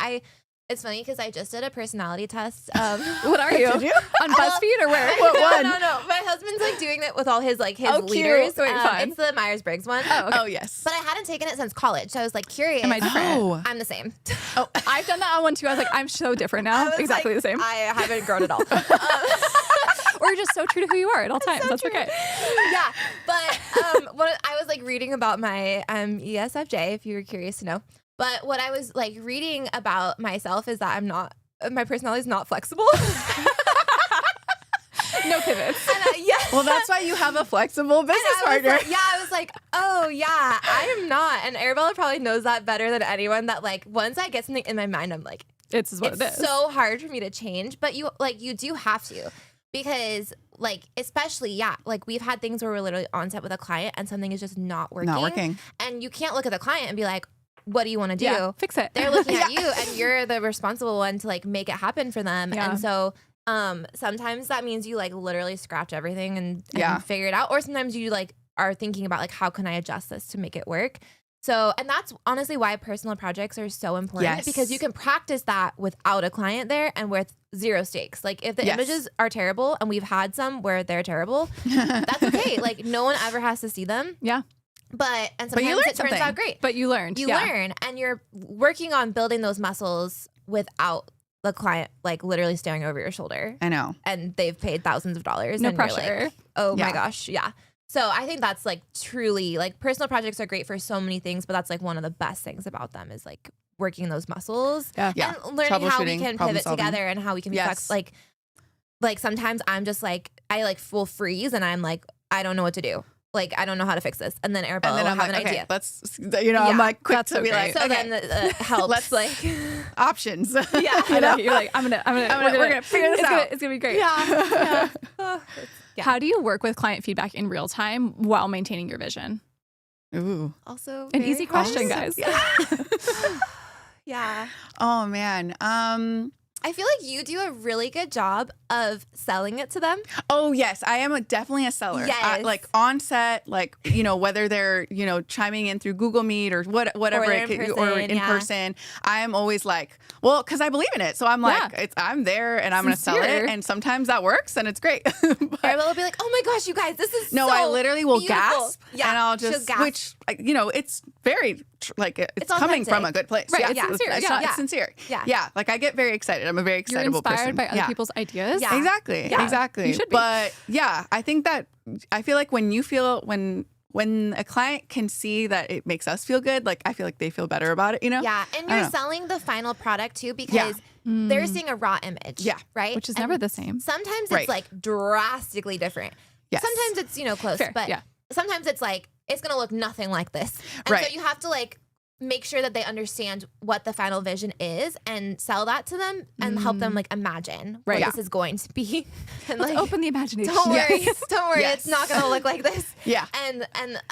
It's funny because I just did a personality test. what are you? Did you? On BuzzFeed or where? What one? No. My husband's like doing it with all his his Oh, cute. leaders. Wait, fun. It's the Myers-Briggs one. Oh, okay. Oh, yes. But I hadn't taken it since college, so I was like curious. Am I different? Oh. I'm the same. Oh, I've done that on one too. I was like, I'm so different now. I was Exactly like, the same. I haven't grown at all. Or you're just so true to who you are at all times. That's okay. Yeah, but what I was like reading about my ESFJ, if you were curious to know. But what I was like reading about myself is that my personality is not flexible. No pivots. Yeah. well, that's why you have a flexible business partner. I was like, oh yeah, I am not. And Arabella probably knows that better than anyone. That like once I get something in my mind, I'm like, It's what it it's is. so hard for me to change. But you do have to, because like especially like we've had things where we're literally on set with a client and something is just not working. Not working. And you can't look at the client and be like, what do you want to do? Yeah, fix it. They're looking at you and you're the responsible one to like make it happen for them. Yeah. And so sometimes that means you like literally scratch everything and Yeah. figure it out. Or sometimes you like are thinking about like, how can I adjust this to make it work? So, and that's honestly why personal projects are so important, Yes. because you can practice that without a client there and with zero stakes. Like if the Yes. images are terrible, and we've had some where they're terrible, that's okay. Like no one ever has to see them. Yeah. And But you sometimes learn it turns something. out great. But you learned. You yeah. learn, and you're working on building those muscles without the client like literally staring over your shoulder, I know. and they've paid thousands of dollars. No and you're pressure. like, oh Yeah. my gosh, yeah. So I think that's like truly like personal projects are great for so many things, but that's like one of the best things about them is like working those muscles Yeah. Yeah. and learning how we Troubleshooting, can problem pivot solving. together and how we can Yes. flex. Like sometimes I'm just like I like full freeze and I'm like I don't know what to do. Like I don't know how to fix this, and then Arabella And then will I'm have like, an okay, idea. let's, I'm like quick That's to so be great. like, So okay, then helps. let's- like options. yeah, I know. You're like, we're gonna figure this out. It's gonna be great. yeah. Yeah. How do you work with client feedback in real time while maintaining your vision? Ooh. Also, An very easy question, hard. guys. Yeah. Oh man. I feel like you do a really good job of selling it to them. Oh yes, I am definitely a seller. Yes. Like on set, like whether they're chiming in through Google Meet or whatever they're it in could, or person, in yeah. person. I am always like, well, because I believe in it, so I'm like, Yeah. I'm there and I'm gonna sell Sincere. it, and sometimes that works and it's great. But- Arabella will be like, "Oh my gosh, you guys, this is no, so I literally will beautiful." gasp, Yeah, and I'll she'll just, gasp. which it's very it's It's coming from authentic. a good place, Right, Yeah, it's sincere, It's, yeah. not- Yeah. it's sincere, Yeah. yeah. Like I get very excited. I'm a very You're excitable inspired person. by other Yeah. people's ideas. Yeah. Exactly. Yeah. Exactly. You should be. But yeah, I think that I feel like when when a client can see that it makes us feel good, like I feel like they feel better about it, Yeah, and I don't you're know. selling the final product too because they're seeing a raw image. Yeah. Right? Which is And never the same. Sometimes Right. it's like drastically different. Yes. Sometimes it's, close, Fair, but yeah. sometimes it's like it's going to look nothing like this. And Right. so you have to like make sure that they understand what the final vision is and sell that to them and help them like imagine Right. what Yeah. this is going to be. And Let's like open the imagination. don't worry, Yes. don't worry, Yes. it's not going to look like this. Yeah. And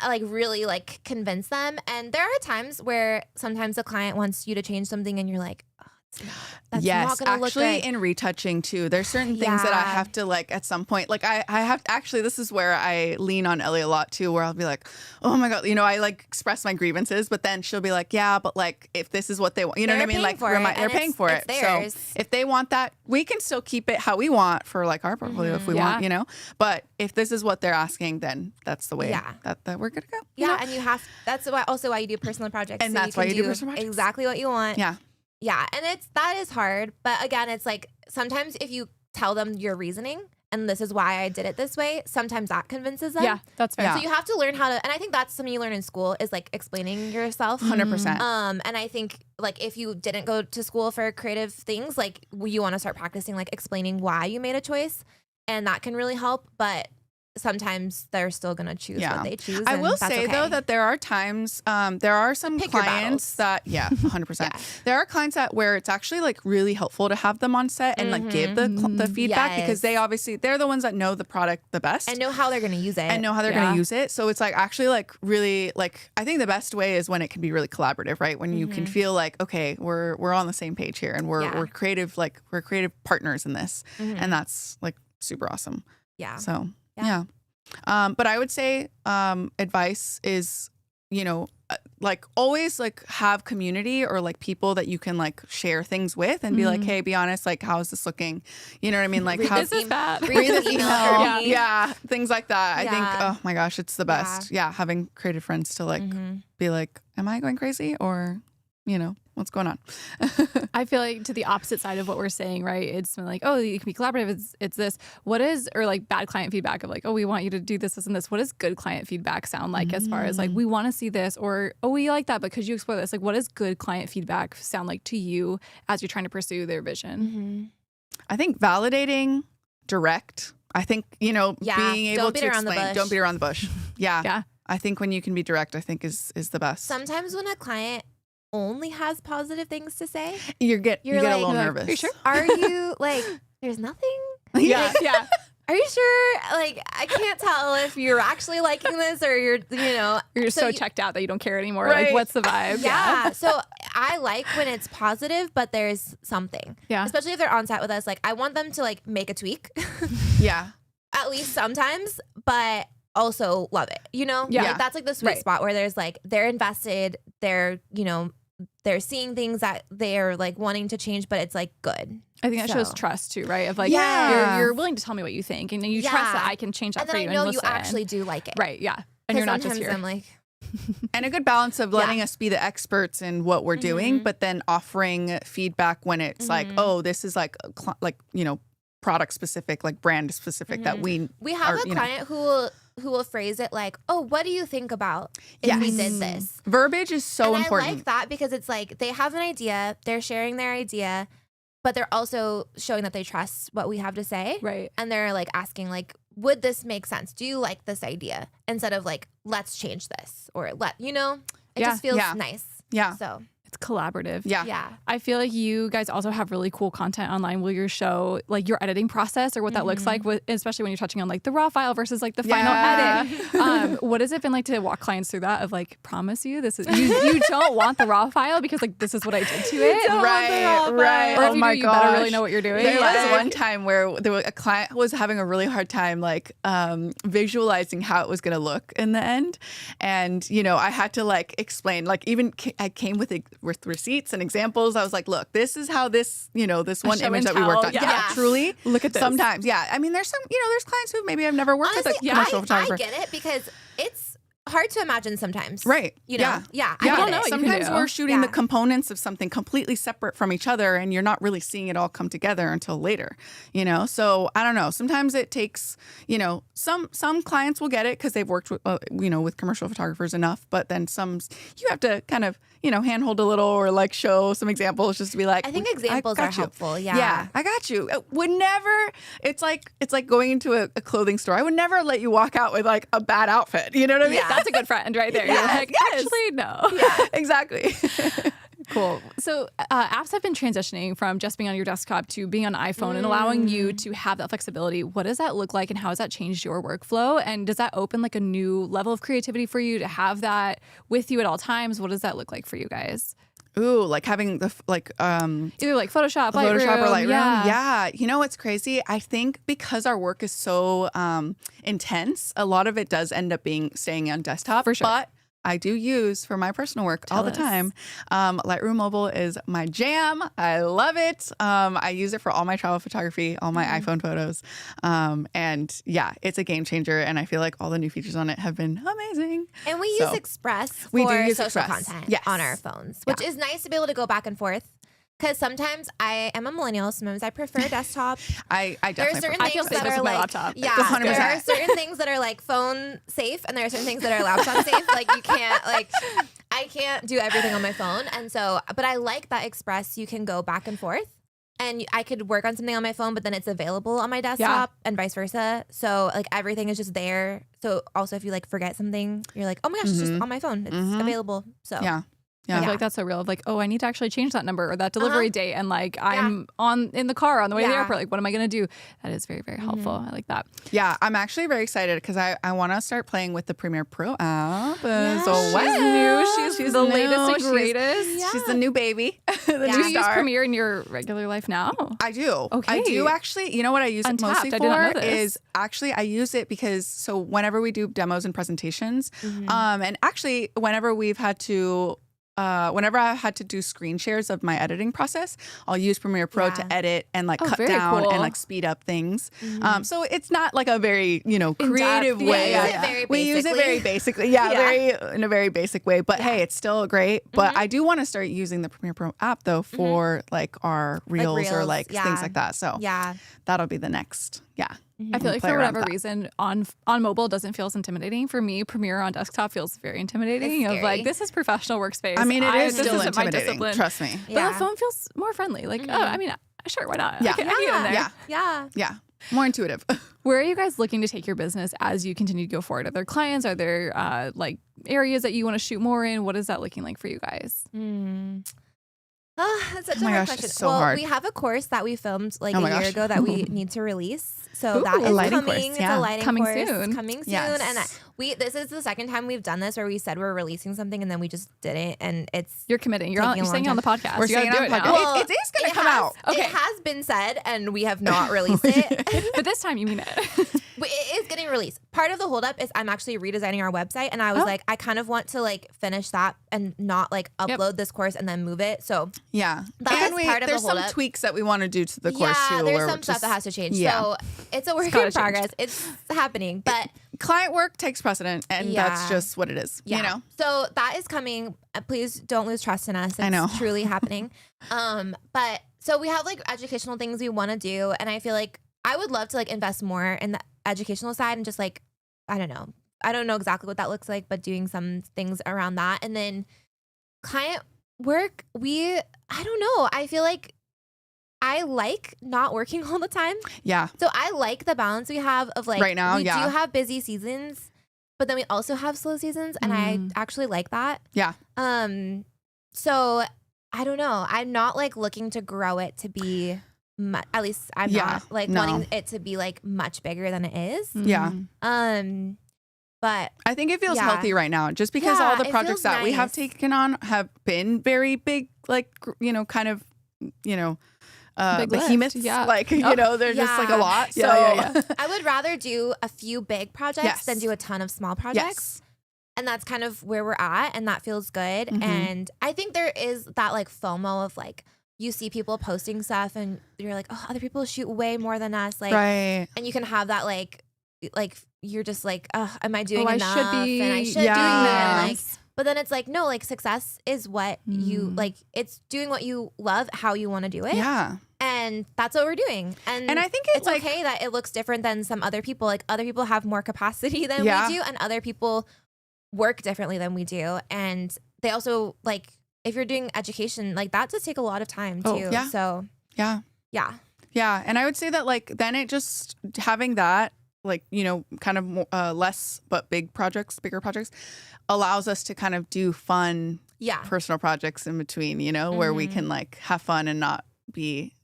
like really like convince them. And there are times where sometimes the client wants you to change something and you're like, oh, that's yes, not going to look actually good. in retouching too, there's certain things that I Yeah. have to like at some point, like I have actually, this is where I lean on Ellie a lot too, where I'll be like, oh my God, I like express my grievances, but then she'll be like, yeah, but like if this is what they want, you know They're what I mean? paying Like for it, they're and paying for it's it. theirs. So if they want that, we can still keep it how we want for like our portfolio if we Yeah. want, but if this is what they're asking, then that's the way Yeah. that we're gonna go. Yeah, and that's also why you do personal projects. And so that's why you do personal projects. exactly what you want. Yeah. Yeah, and that is hard. But again, it's like sometimes if you tell them your reasoning and this is why I did it this way, sometimes that convinces them. Yeah, that's fair. Yeah. So you have to learn how to, and I think that's something you learn in school is like explaining yourself. 100%. And I think like if you didn't go to school for creative things, like you want to start practicing like explaining why you made a choice, and that can really help. But sometimes they're still gonna choose Yeah. what they choose. I and will that's say okay. though that there are times, there are some Pick your clients battles. that, 100%. Yeah. There are clients that where it's actually like really helpful to have them on set and like give the feedback because they obviously they're the ones that know the product the best and know how they're gonna use it. and know how they're Yeah. going to use it. So it's like actually like really like I think the best way is when it can be really collaborative, right? When you can feel like okay, we're on the same page here and Yeah. we're creative partners in this, and that's like super awesome. Yeah. So Yeah. yeah. But I would say advice is, like always like have community or like people that you can like share things with and be like, hey, be honest, like how is this looking? You know what I mean? Like Read how This is bad. Read this email. email. Yeah. Yeah, things like that. I think, Yeah. oh my gosh, it's the best. Yeah, having creative friends to like be like, am I going crazy or, what's going on? I feel like to the opposite side of what we're saying, right? It's been like, oh, you can be collaborative. It's this. What is, or like bad client feedback of like, oh, we want you to do this, and this. What does good client feedback sound like as far as like, we want to see this, or, oh, we like that, but could you explore this? Like, what does good client feedback sound like to you as you're trying to pursue their vision? I think validating, direct. I think, being able don't beat to around the explain. bush. Don't beat around the bush. Yeah. Yeah. I think when you can be direct, I think is the best. Sometimes when a client only has positive things to say, You get You're a like- little You're like, nervous. "Are you sure?" are you like, there's nothing? Yeah. Yeah. Are you sure? Like, I can't tell if you're actually liking this or you're, You're so you- checked out that you don't care anymore. Right. Like, what's the vibe? Yeah. So I like when it's positive, but there's something. Yeah. Especially if they're on set with us. Like, I want them to like make a tweak, Yeah. at least sometimes. But also love it, you know? Yeah. Like, that's like the sweet spot where there's like, they're invested, they're, you know, they're seeing things that they're like wanting to change, but it's like good. I think that shows trust too, right? Of like, Yeah. you're willing to tell me what you think, and then you trust that I can change that And for then you. I know and you listen. actually do like it. Right, yeah. And you're not just here. I'm like, And a good balance of letting us be the experts in what we're doing, but then offering feedback when it's like, oh, this is like, you know, product specific, like brand specific that we have are, a client who will phrase it like, oh, what do you think about if Yes. we did this? Verbiage is so and important. I like that because it's like they have an idea, they're sharing their idea, but they're also showing that they trust what we have to say. Right. And they're like asking like, would this make sense? Do you like this idea? Instead of like, let's change this or you know, it just feels nice. Yeah. So It's collaborative. yeah. I feel like you guys also have really cool content online. Will you show like your editing process or what that looks like, especially when you're touching on like the raw file versus like the final edit? What has it been like to walk clients through that of like, promise you this is you don't want the raw file because like this is what I did to it. Right. Or if Oh you my do, you better really gosh. know what you're doing. There was one time where a client was having a really hard time like visualizing how it was going to look in the end. And, you know, I had to like explain, like even I came with receipts and examples. I was like, look, this is how this, you know, this one show image and that we worked tell. on. Yeah. Yeah, truly. Look at this. Sometimes, yeah. I mean, there's some, you know, there's clients who maybe have never worked Honestly, with a commercial photographer. I get it because it's hard to imagine sometimes. Right. You know? Yeah. Yeah. You I don't get know it. what you can Sometimes do. we're shooting the Yeah. components of something completely separate from each other and you're not really seeing it all come together until later, you know? So I don't know. Sometimes it takes, you know, some clients will get it because they've worked with, you know, with commercial photographers enough, but then some you have to kind of, you know, handhold a little or like show some examples just to be like, I think examples got are you. helpful. Yeah. Yeah, I got you. Would never. It's like going into a clothing store. I would never let you walk out with like a bad outfit. You know what I mean? Yeah. That's a good friend right there. You're like, actually, no. Yeah, exactly. Cool. So apps have been transitioning from just being on your desktop to being on iPhone and allowing you to have that flexibility. What does that look like and how has that changed your workflow? And does that open like a new level of creativity for you to have that with you at all times? What does that look like for you guys? Ooh, like having the Either like Photoshop, Photoshop or Lightroom. Yeah. Yeah. You know what's crazy? I think because our work is so intense, a lot of it does end up staying on desktop. For sure. But I do use for my personal work all the us. time. Lightroom Mobile is my jam. I love it. I use it for all my travel photography, all my iPhone photos. And yeah, it's a game changer. And I feel like all the new features on it have been amazing. And we So, use Express we do for use social Express. content Yes. on our phones, which is nice to be able to go back and forth. Because sometimes I am a millennial. Sometimes I prefer desktop. I There are definitely certain I things feel safe that with are my like, laptop. yeah, 100%. there are certain things that are like phone safe, and there are certain things that are laptop safe. Like you can't, like, I can't do everything on my phone, and so, but I like that Express. You can go back and forth, and I could work on something on my phone, but then it's available on my desktop, and vice versa. So like everything is just there. So also, if you like forget something, you're like, oh my gosh, it's just on my phone. It's available. So Yeah. I Yeah. feel like that's so real of like, oh, I need to actually change that number or that delivery date. And like, I'm in the car on the way to the airport. Like, what am I going to do? That is very, very helpful. I like that. Yeah, I'm actually very excited because I want to start playing with the Premiere Pro app. Yeah. So She's well, new. She's the latest and She's- greatest. She's the new baby. the Do new you use star. Premiere in your regular life now? I do. Okay. I do actually. You know what I use Untapped. it mostly I did not know for this. is actually I use it because so whenever we do demos and presentations, and actually whenever we've had to. Whenever I had to do screen shares of my editing process, I'll use Premiere Pro to edit and like cut very down cool. and like speed up things. So it's not like a very creative In-depth, way. yeah, use it very We use it very basically, very in a very basic way. But hey, it's still great. But I do want to start using the Premiere Pro app though for like our reels or reels, like things like that. So yeah. that'll be the next. Yeah. I feel like play for around whatever with that. reason on mobile doesn't feel as intimidating. For me, Premiere on desktop feels very intimidating. It's Of like, scary. this is professional workspace. I mean, it is this still isn't my intimidating. discipline. Trust me. But the phone feels more friendly. Like, oh, I mean, sure, why not? Yeah. I can get in there. Yeah. Yeah. Yeah. More intuitive. Where are you guys looking to take your business as you continue to go forward? Are there clients? Are there like areas that you want to shoot more in? What is that looking like for you guys? Oh, that's such Oh my a hard gosh, question. it's so well, hard. we have a course that we filmed like Oh a my year gosh. ago that we need to release. So Ooh, that a is lighting coming. course, It's yeah. a lighting Coming course soon. coming soon. Yes. And this is the second time we've done this where we said we're releasing something and then we just didn't. And it's You're committing. You're Taking a saying it long on the podcast. We're you gotta saying do on it the now. podcast. It is going to come out. Okay. It has been said and we have not released it. But this time you mean it. It is getting released. Part of the holdup is I'm actually redesigning our website, and I was like, I kind of want to like finish that and not like upload this course and then move it. So yeah, that is part of the there's some holdup. tweaks that we want to do to the course too. Yeah, where there's some we're stuff just- that has to change. yeah. So it's a work gotta in progress. It's happening, but client work takes precedent, and that's Yeah. just what it is. yeah. You know. So that is coming. Please don't lose trust in us. It's I know. truly happening. But so we have like educational things we want to do, and I feel like I would love to like invest more in the educational side and just like, I don't know exactly what that looks like, but doing some things around that. And then client work, I don't know. I feel like I like not working all the time. Yeah. So I like the balance we have of like, Right now, we yeah. do have busy seasons, but then we also have slow seasons. And I actually like that. Yeah. So I don't know. I'm not like looking to grow it to be, at least I'm Yeah, not like no. wanting it to be like much bigger than it is. Yeah. But I think it feels Yeah. healthy right now, just because Yeah, all the it projects feels that we have nice. taken on have been very big, like kind of, Big lift, behemoths. yeah. Like they're just like a Yeah. lot. So Yeah. I would rather do a few big projects Yes. than do a ton of small projects. yes, And that's kind of where we're at, and that feels good. Mhm. And I think there is that like FOMO of like, you see people posting stuff and you're like, oh, other people shoot way more than us. Like, right. and you can have that like you're just like, oh, am I doing I enough? should be And I should Yeah. doing that. Like, Yes. but then it's like, no, like success is what you Mm. like. It's doing what you love, how you want to do it. Yeah, And that's what we're doing. and I think it's okay that it looks different than some other people. Like other people have more capacity than Yeah. we do, and other people work differently than we do. And they also like, if you're doing education, like that does take a lot of time too. Oh, yeah. So yeah, yeah. yeah. And I would say that like then it just having that like kind of more, less but bigger projects allows us to kind of do fun Yeah. personal projects in between, where we Mhm. can like have fun and not be,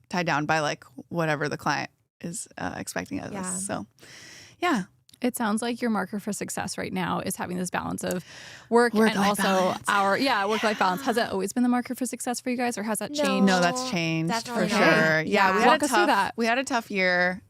tied down by like whatever the client is expecting of Yeah. us. So, yeah. It sounds like your marker for success right now is having this balance of work and Work-life also balance. work-life balance. Has that always been the marker for success for you guys, or has that No. changed? No, that's changed Definitely for not. sure. Yeah, Yeah. we Walk us through that. had a tough year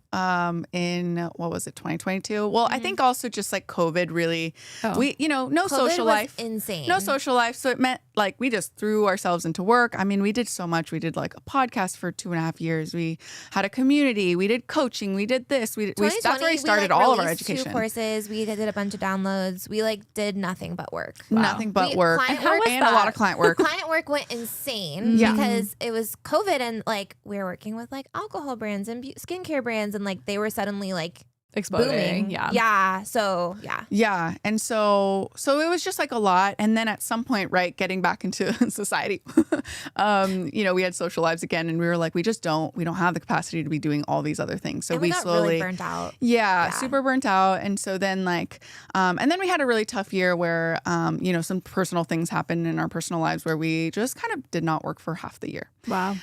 in what was it, 2022? Well, I think also just like COVID really Oh. we no COVID social was life. insane. No social life. So it meant like we just threw ourselves into work. I mean, we did so much. We did like a podcast for 2.5 years. We had a community. We did coaching. We did this. That's where we 2020, started like, all of our released education. 2 courses. We did a bunch of downloads. We like did nothing but work. Nothing but We- work. client And work- a lot of client work. Client work went insane Yeah. because it was COVID, and like we were working with like alcohol brands and skincare brands, and like they were suddenly like Exploding. booming. Yeah. Yeah. So yeah. Yeah. And so it was just like a lot. And then at some point, right, getting back into society, we had social lives again, and we were like, we don't have the capacity to be doing all these other things. So And we got slowly really burnt out. Yeah, Yeah. super burnt out. And so then like, and then we had a really tough year where, some personal things happened in our personal lives where we just kind of did not work for half the year. Wow.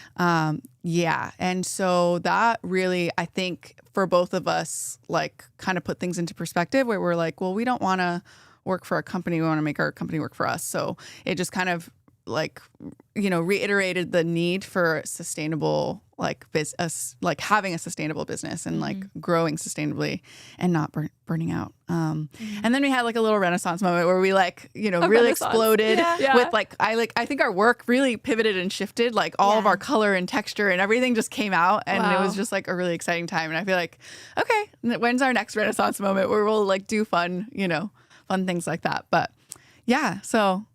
Yeah. And so that really, I think for both of us, like kind of put things into perspective where we're like, well, we don't want to work for a company. We want to make our company work for us. So it just kind of like, reiterated the need for sustainable, like business, like having a sustainable business and like growing sustainably and not burning out. And then we had like a little renaissance moment where we like, really renaissance. exploded Yeah. with like, I think our work really pivoted and shifted, like all of Yeah. our color and texture and everything just came out. And it Wow. was just like a really exciting time. And I feel like, okay, when's our next renaissance moment where we'll like do fun things like that. But yeah, so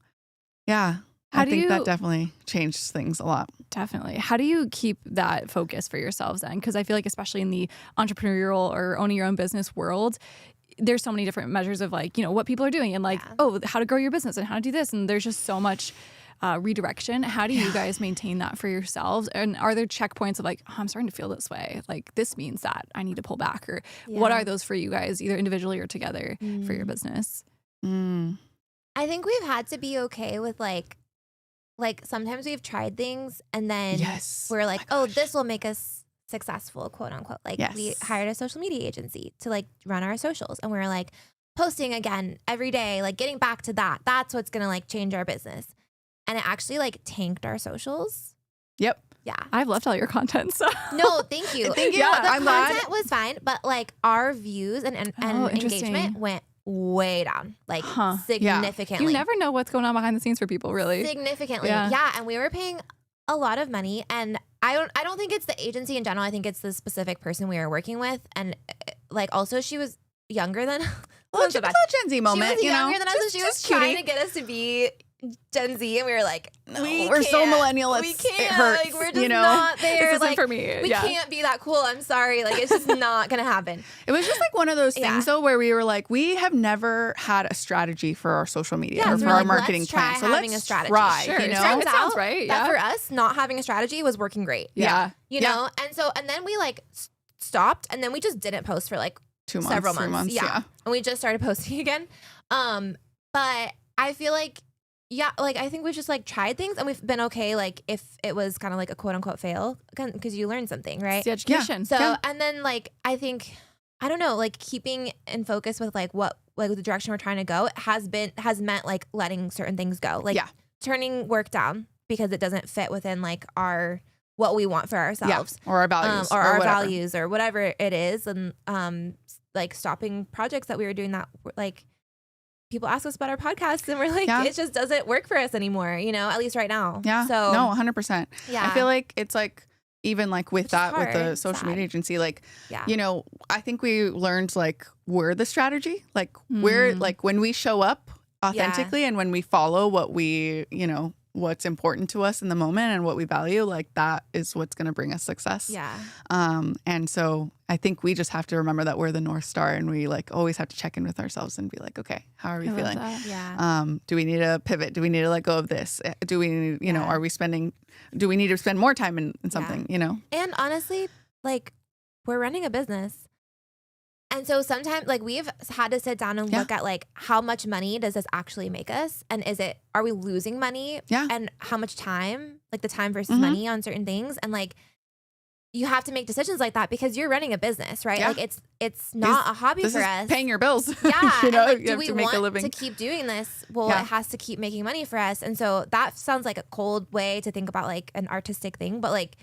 yeah. How I do think you- that definitely changed things a lot. Definitely. How do you keep that focus for yourselves then? Because I feel like especially in the entrepreneurial or owning your own business world, there's so many different measures of like, what people are doing and like, how to grow your business and how to do this. And there's just so much redirection. How do you guys maintain that for yourselves? And are there checkpoints of like, oh, I'm starting to feel this way. Like this means that I need to pull back, or what Yeah. are those for you guys, either individually or together for your business? Mm. I think we've had to be okay with like sometimes we've tried things and then Yes. we're like, Oh my oh, gosh. this will make us successful, quote unquote. Like we Yes. hired a social media agency to like run our socials, and we were like posting again every day, like getting back to that. That's what's gonna like change our business. And it actually like tanked our socials. Yep. Yeah. I've loved all your content. So. No, thank you. Thank you. The I'm glad. content was fine, but like our views and interesting. engagement went way down, like significantly. You never know what's going on behind the scenes for people, really. Significantly. Yeah. Yeah. And we were paying a lot of money, and I don't think it's the agency in general. I think it's the specific person we were working with. And like also she was younger than Well, it's a Gen Z moment, she was you know. younger than us, and she was trying to get us to be Gen Z, and we were like, we're so millennial. We can't. It hurts, Like, we're just you know? not there. This isn't like, for me. We Yeah. can't be that cool. I'm sorry. Like, it's just not gonna happen. It was just like one of those things Yeah. though where we were like, we have never had a strategy for our social media Yeah, or so for we're our like, marketing let's try plan. So having let's a strategy. try, Sure, you know? sure. Turns It sounds out right, that yeah. for us, not having a strategy was working great. Yeah. You know, and then we like stopped, and then we just didn't post for like 2 months, several 3 months. Yeah. and we just started posting again. But I feel like, yeah, like I think we just like tried things, and we've been okay. Like if it was kind of like a quote unquote fail, because you learn something, right? It's the education. So and then like I think, I don't know, like keeping in focus with like what like the direction we're trying to go has meant like letting certain things go, like turning work down because it doesn't fit within like what we want for ourselves, Or our values. or our whatever. values or whatever it is, and like stopping projects that we were doing that like people ask us about our podcasts, and we're like, it just doesn't work for us anymore, you know, at least right now. Yeah. So no, 100%. yeah, I feel like it's like, even like with Which is that, with the hard, social sad. media agency, like, yeah, you know, I think we learned like we're the strategy. Like we're like when we show up authentically and when we follow what we, you know, what's important to us in the moment and what we value, like that is what's going to bring us success. yeah, And so I think we just have to remember that we're the North Star, and we like always have to check in with ourselves and be like, okay, how are we I love feeling? that. yeah. Do we need to pivot? Do we need to let go of this? Do we, you know, do we need to spend more time in something, you know? And honestly, like we're running a business. And so sometimes like we've had to sit down and look at like how much money does this actually make us? And are we losing money? Yeah. And how much time, like the time versus money on certain things. And like you have to make decisions like that because you're running a business, right? Yeah. Like it's not a hobby This for is us. paying your bills. Yeah. You know, and like, you do have we to make a want living. to keep doing this? Well, Yeah. it has to keep making money for us. And so that sounds like a cold way to think about like an artistic thing, but like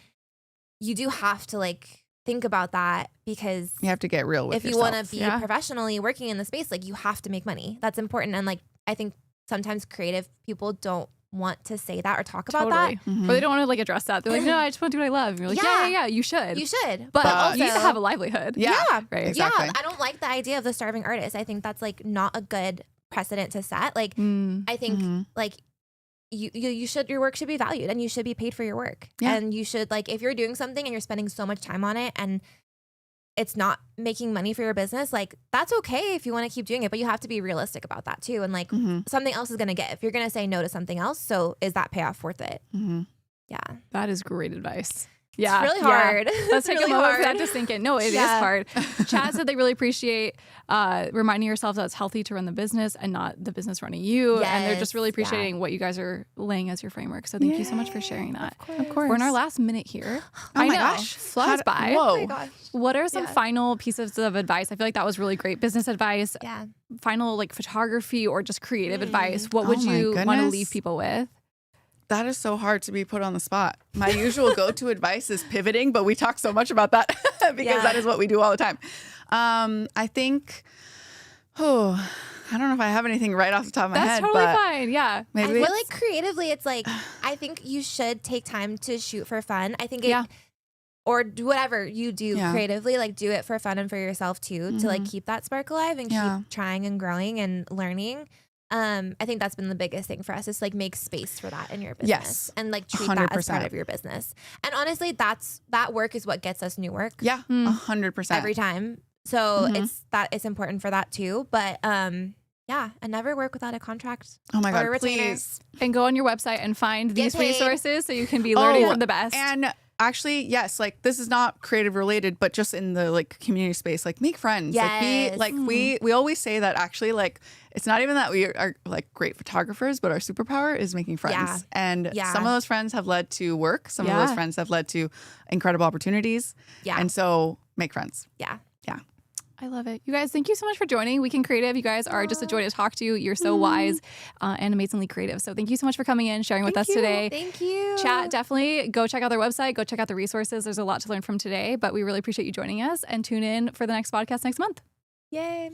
you do have to like think about that because You have to get real with if you yourself. want to be Yeah. professionally working in the space, like you have to make money. That's important. And like I think sometimes creative people don't want to say that or talk about Totally. that. Mhm. Or they don't want to like address that. They're like, no, I just want to do what I love. And you're like, yeah, you should. You should. but also, you need to have a livelihood. Yeah. Right. Exactly. Yeah, I don't like the idea of the starving artist. I think that's like not a good precedent to set. Like I think like you should, your work should be valued and you should be paid for your work. Yeah. And you should, like, if you're doing something and you're spending so much time on it and it's not making money for your business, like that's okay if you want to keep doing it, but you have to be realistic about that too. And like something else is going to get, if you're going to say no to something else, so is that payoff worth it? Yeah. That is great advice. Yeah. It's really yeah. hard. Let's take really a moment for hard. that to sink in. No, it is Yeah. hard. Chad said they really appreciate reminding yourself that it's healthy to run the business and not the business running you. And they're just really Yes, appreciating what you guys are laying as your framework. So thank you so much for sharing that. Of course. We're in our last minute here. Oh I my know. gosh. Flies by. Whoa. Oh my gosh. What are some Yeah. final pieces of advice? I feel like that was really great business advice. Yeah. Final like photography or just creative advice. What would Oh my you want to goodness. leave people with? That is so hard to be put on the spot. My usual go-to advice is pivoting, but we talk so much about that because that is what we do all the time. I think, I don't know if I have anything right off the top of my That's head, totally but fine. Yeah. maybe I feel it's- like creatively, it's like, I think you should take time to shoot for fun. I think it, Yeah. or do whatever you do Yeah. creatively, like do it for fun and for yourself too, to like keep that spark alive and Yeah. keep trying and growing and learning. I think that's been the biggest thing for us is like make space for that in your business. Yes. And like treat that as part 100%. of your business. And honestly, that work is what gets us new work yeah, 100%. every time. So it's important for that too. But yeah, and never work without a contract. Oh my or a God, retainer. please. And go on your website and find Get these paid. resources so you can be learning Oh, from the best. And actually, yes, like this is not creative related, but just in the like community space, like make friends. Yes. We always say that actually, like it's not even that we are like great photographers, but our superpower is making friends. Yeah. And Yeah. some of those friends have led to work. Some of Yeah. those friends have led to incredible opportunities. Yeah. And so make friends. Yeah. Yeah. I love it. You guys, thank you so much for joining Weekend Creative. You guys are just a joy to talk to. You're so wise and amazingly creative. So thank you so much for coming in, sharing with us today. Thank you. Chat, definitely go check out their website. Go check out the resources. There's a lot to learn from today, but we really appreciate you joining us, and tune in for the next podcast next month. Yay.